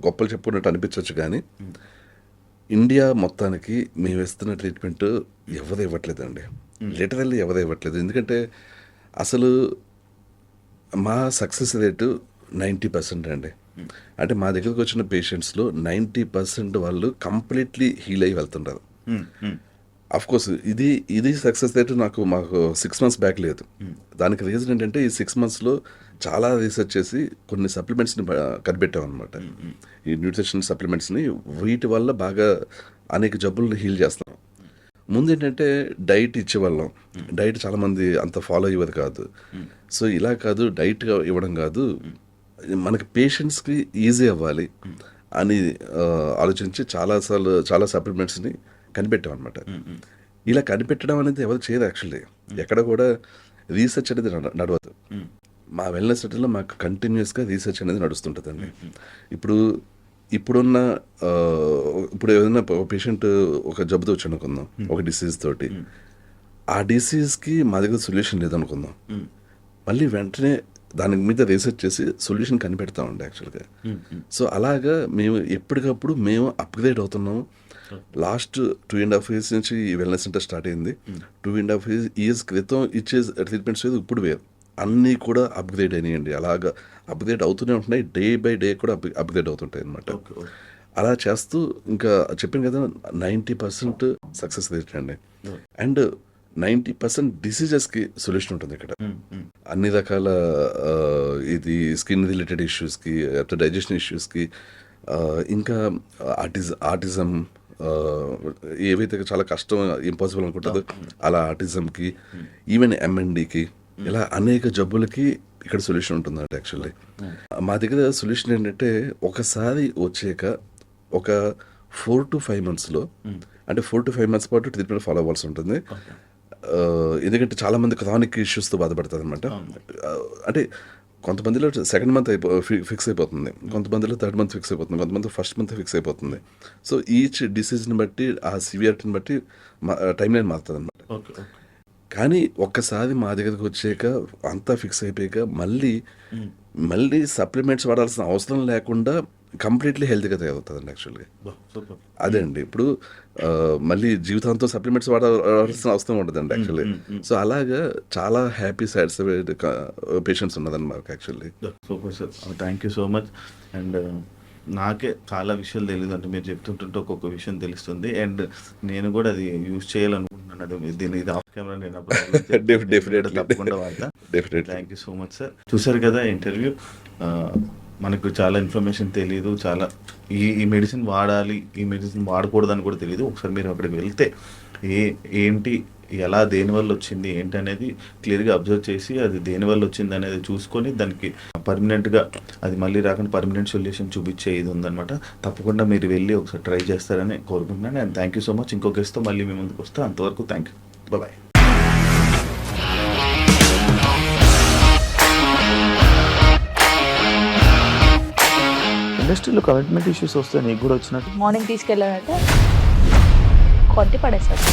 [SPEAKER 2] గొప్పలు చెప్పుకున్నట్టు అనిపించవచ్చు, కానీ ఇండియా మొత్తానికి మేము ఇస్తున్న ట్రీట్మెంట్ ఎవరు ఇవ్వట్లేదండి. లిటరల్లీ ఎవరు ఇవ్వట్లేదు. ఎందుకంటే అసలు మా సక్సెస్ రేటు 90% అండి. అంటే మా దగ్గరకు వచ్చిన పేషెంట్స్లో 90% వాళ్ళు కంప్లీట్లీ హీల్ అయ్యి వెళ్తుంటారు. అఫ్ కోర్స్ ఇది సక్సెస్ రేట్ మాకు 6 months బ్యాక్ లేదు. దానికి రీజన్ ఏంటంటే ఈ 6 monthsలో చాలా రీసెర్చ్ చేసి కొన్ని సప్లిమెంట్స్ని కనిపెట్టాం అనమాట. ఈ న్యూట్రిషన్ సప్లిమెంట్స్ని వీటి వల్ల బాగా అనేక జబ్బులను హీల్ చేస్తాం. ముందు ఏంటంటే డైట్ ఇచ్చేవాళ్ళం. డైట్ చాలామంది అంత ఫాలో అయ్యేది కాదు. సో ఇలా కాదు, డైట్గా ఇవ్వడం కాదు, మనకి పేషెంట్స్కి ఈజీ అవ్వాలి అని ఆలోచించి చాలా సప్లిమెంట్స్ని కనిపెట్టాం అనమాట. ఇలా కనిపెట్టడం అనేది ఎవరు చేయదు యాక్చువల్లీ. ఎక్కడ కూడా రీసెర్చ్ అనేది నడవదు. మా వెల్నెస్ సెంటర్లో మాకు కంటిన్యూస్గా రీసెర్చ్ అనేది నడుస్తుంటుందండి. ఇప్పుడు ఏదైనా పేషెంట్ ఒక జబ్బుతో వచ్చి అనుకుందాం, ఒక డిసీజ్ తోటి, ఆ డిసీజ్కి మా దగ్గర సొల్యూషన్ లేదనుకుందాం, మళ్ళీ వెంటనే దాని మీద రీసెర్చ్ చేసి సొల్యూషన్ కనిపెడతామండి యాక్చువల్గా. సో అలాగా మేము ఎప్పటికప్పుడు మేము అప్గ్రేడ్ అవుతున్నాము. లాస్ట్ 2.5 years నుంచి ఈ వెల్నెస్ సెంటర్ స్టార్ట్ అయింది. 2.5 years క్రితం ఇచ్చే ట్రీట్మెంట్స్ ఏది ఇప్పుడు వేరు, అన్నీ కూడా అప్గ్రేడ్ అయినాయండి. అలాగా అప్గ్రేడ్ అవుతూనే ఉంటున్నాయి, డే బై డే కూడా అప్గ్రేడ్ అవుతుంటాయి అనమాట. అలా చేస్తూ ఇంకా చెప్పాను కదా 90% సక్సెస్ రేట్ అండి. అండ్ 90% డిసీజెస్కి సొల్యూషన్ ఉంటుంది ఇక్కడ. అన్ని రకాల ఇది స్కిన్ రిలేటెడ్ ఇష్యూస్కి, డైజెషన్ ఇష్యూస్కి, ఇంకా ఆటిజం ఏవైతే చాలా కష్టం, ఇంపాసిబుల్ అనుకుంటుందో అలా ఆటిజంకి, ఈవెన్ MNDకి, ఇలా అనేక జబ్బులకి ఇక్కడ సొల్యూషన్ ఉంటుందంట యాక్చువల్లీ. మా దగ్గర సొల్యూషన్ ఏంటంటే ఒకసారి వచ్చాక ఒక 4 to 5 monthsలో, అంటే 4 to 5 months పాటు ట్రీట్మెంట్ ఫాలో అవ్వాల్సి ఉంటుంది. ఎందుకంటే చాలామంది క్రానిక్ ఇష్యూస్తో బాధపడతారు అనమాట. అంటే కొంతమందిలో 2nd month ఫిక్స్ అయిపోతుంది, కొంతమందిలో 3rd month ఫిక్స్ అయిపోతుంది, కొంతమంది 1st month ఫిక్స్ అయిపోతుంది. సో ఈచ్ డిసీజ్ని బట్టి, ఆ సివియారిటీని బట్టి టైం లైన్ మారుతుంది అనమాట. కానీ ఒక్కసారి మా దగ్గరకు వచ్చాక అంతా ఫిక్స్ అయిపోయాక మళ్ళీ సప్లిమెంట్స్ వాడాల్సిన అవసరం లేకుండా కంప్లీట్లీ హెల్తీగా తయారవుతుందండి యాక్చువల్గా. అదే అండి, ఇప్పుడు మళ్ళీ జీవితంతో సప్లిమెంట్స్ వాడాల్సిన అవసరం ఉంటుందండి యాక్చువల్లీ. సో అలాగా చాలా హ్యాపీ సాటిస్ఫైడ్ పేషెంట్స్ ఉన్నదండి మాకు actually.
[SPEAKER 3] Super sir, thank you so much. And నాకే చాలా విషయాలు తెలియదు, అంటే మీరు చెప్తుంటుంటే ఒక్కొక్క విషయం తెలుస్తుంది. అండ్ నేను కూడా అది యూజ్ చేయాలనుకుంటున్నాను. దీని ఇది ఆఫ్ కెమెరా నేను తప్పకుండా వాడతా. Thank you so much sir. చూసారు కదా ఇంటర్వ్యూ. మనకు చాలా ఇన్ఫర్మేషన్ తెలియదు, చాలా ఈ మెడిసిన్ వాడాలి, ఈ మెడిసిన్ వాడకూడదని కూడా తెలియదు. ఒకసారి మీరు అక్కడికి వెళ్తే ఏంటి, ఎలా, దేనివల్ల వచ్చింది ఏంటి అనేది క్లియర్గా అబ్జర్వ్ చేసి అది దేనివల్ల వచ్చింది అనేది చూసుకొని దానికి పర్మనెంట్గా అది మళ్ళీ రాకుండా పర్మనెంట్ సొల్యూషన్ చూపించే ఇది ఉందన్నమాట. తప్పకుండా మీరు వెళ్ళి ఒకసారి ట్రై చేస్తారని కోరుకుంటున్నాను. And thank you so much. ఇంకో గెస్ట్తో మళ్ళీ మీ ముందుకు వస్తే అంతవరకు థ్యాంక్ యూ, బాయ్. ఇండస్ట్రీలో కమిట్మెంట్ ఇష్యూస్ వస్తే నీకు కూడా వచ్చినట్టు
[SPEAKER 4] మార్నింగ్ తీసుకెళ్ళాడంటే కొట్టి పడేస్తాడు.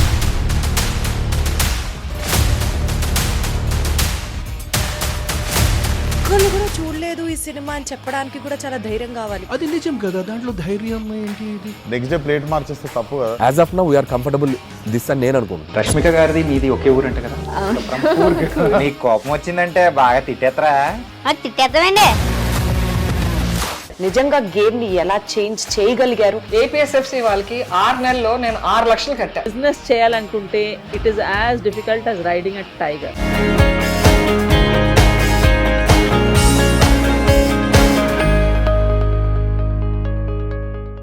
[SPEAKER 5] ఒక్కళ్ళు కూడా చూడలేదు ఈ సినిమా అని చెప్పడానికి కూడా చాలా ధైర్యం కావాలి.
[SPEAKER 6] అది నిజం కదా, దాంట్లో ధైర్యం ఏంటి? ఇది
[SPEAKER 7] నెక్స్ట్ డే ప్లేట్ మార్చేస్తే తప్పు కదా.
[SPEAKER 8] As of now we are comfortable this అని నేను అనుకుంటున్నాను.
[SPEAKER 9] రష్మిక గారిది మీది ఒకే ఊరంట కదా? నీకు కోపం వచ్చిందంటే బాగా తిట్టేత్తరా?
[SPEAKER 4] తిట్టేద్దామండి.
[SPEAKER 5] నిజంగా గేమ్ ని ఎలా చేంజ్ చేయగలిగారు?
[SPEAKER 10] ఏపీఎస్ఎఫ్సి వాళ్ళకి 6 నెలల్లో నేను 6 లక్షలు కట్టా.
[SPEAKER 4] బిజినెస్ చేయాలనుకుంటే it is as difficult as riding a tiger.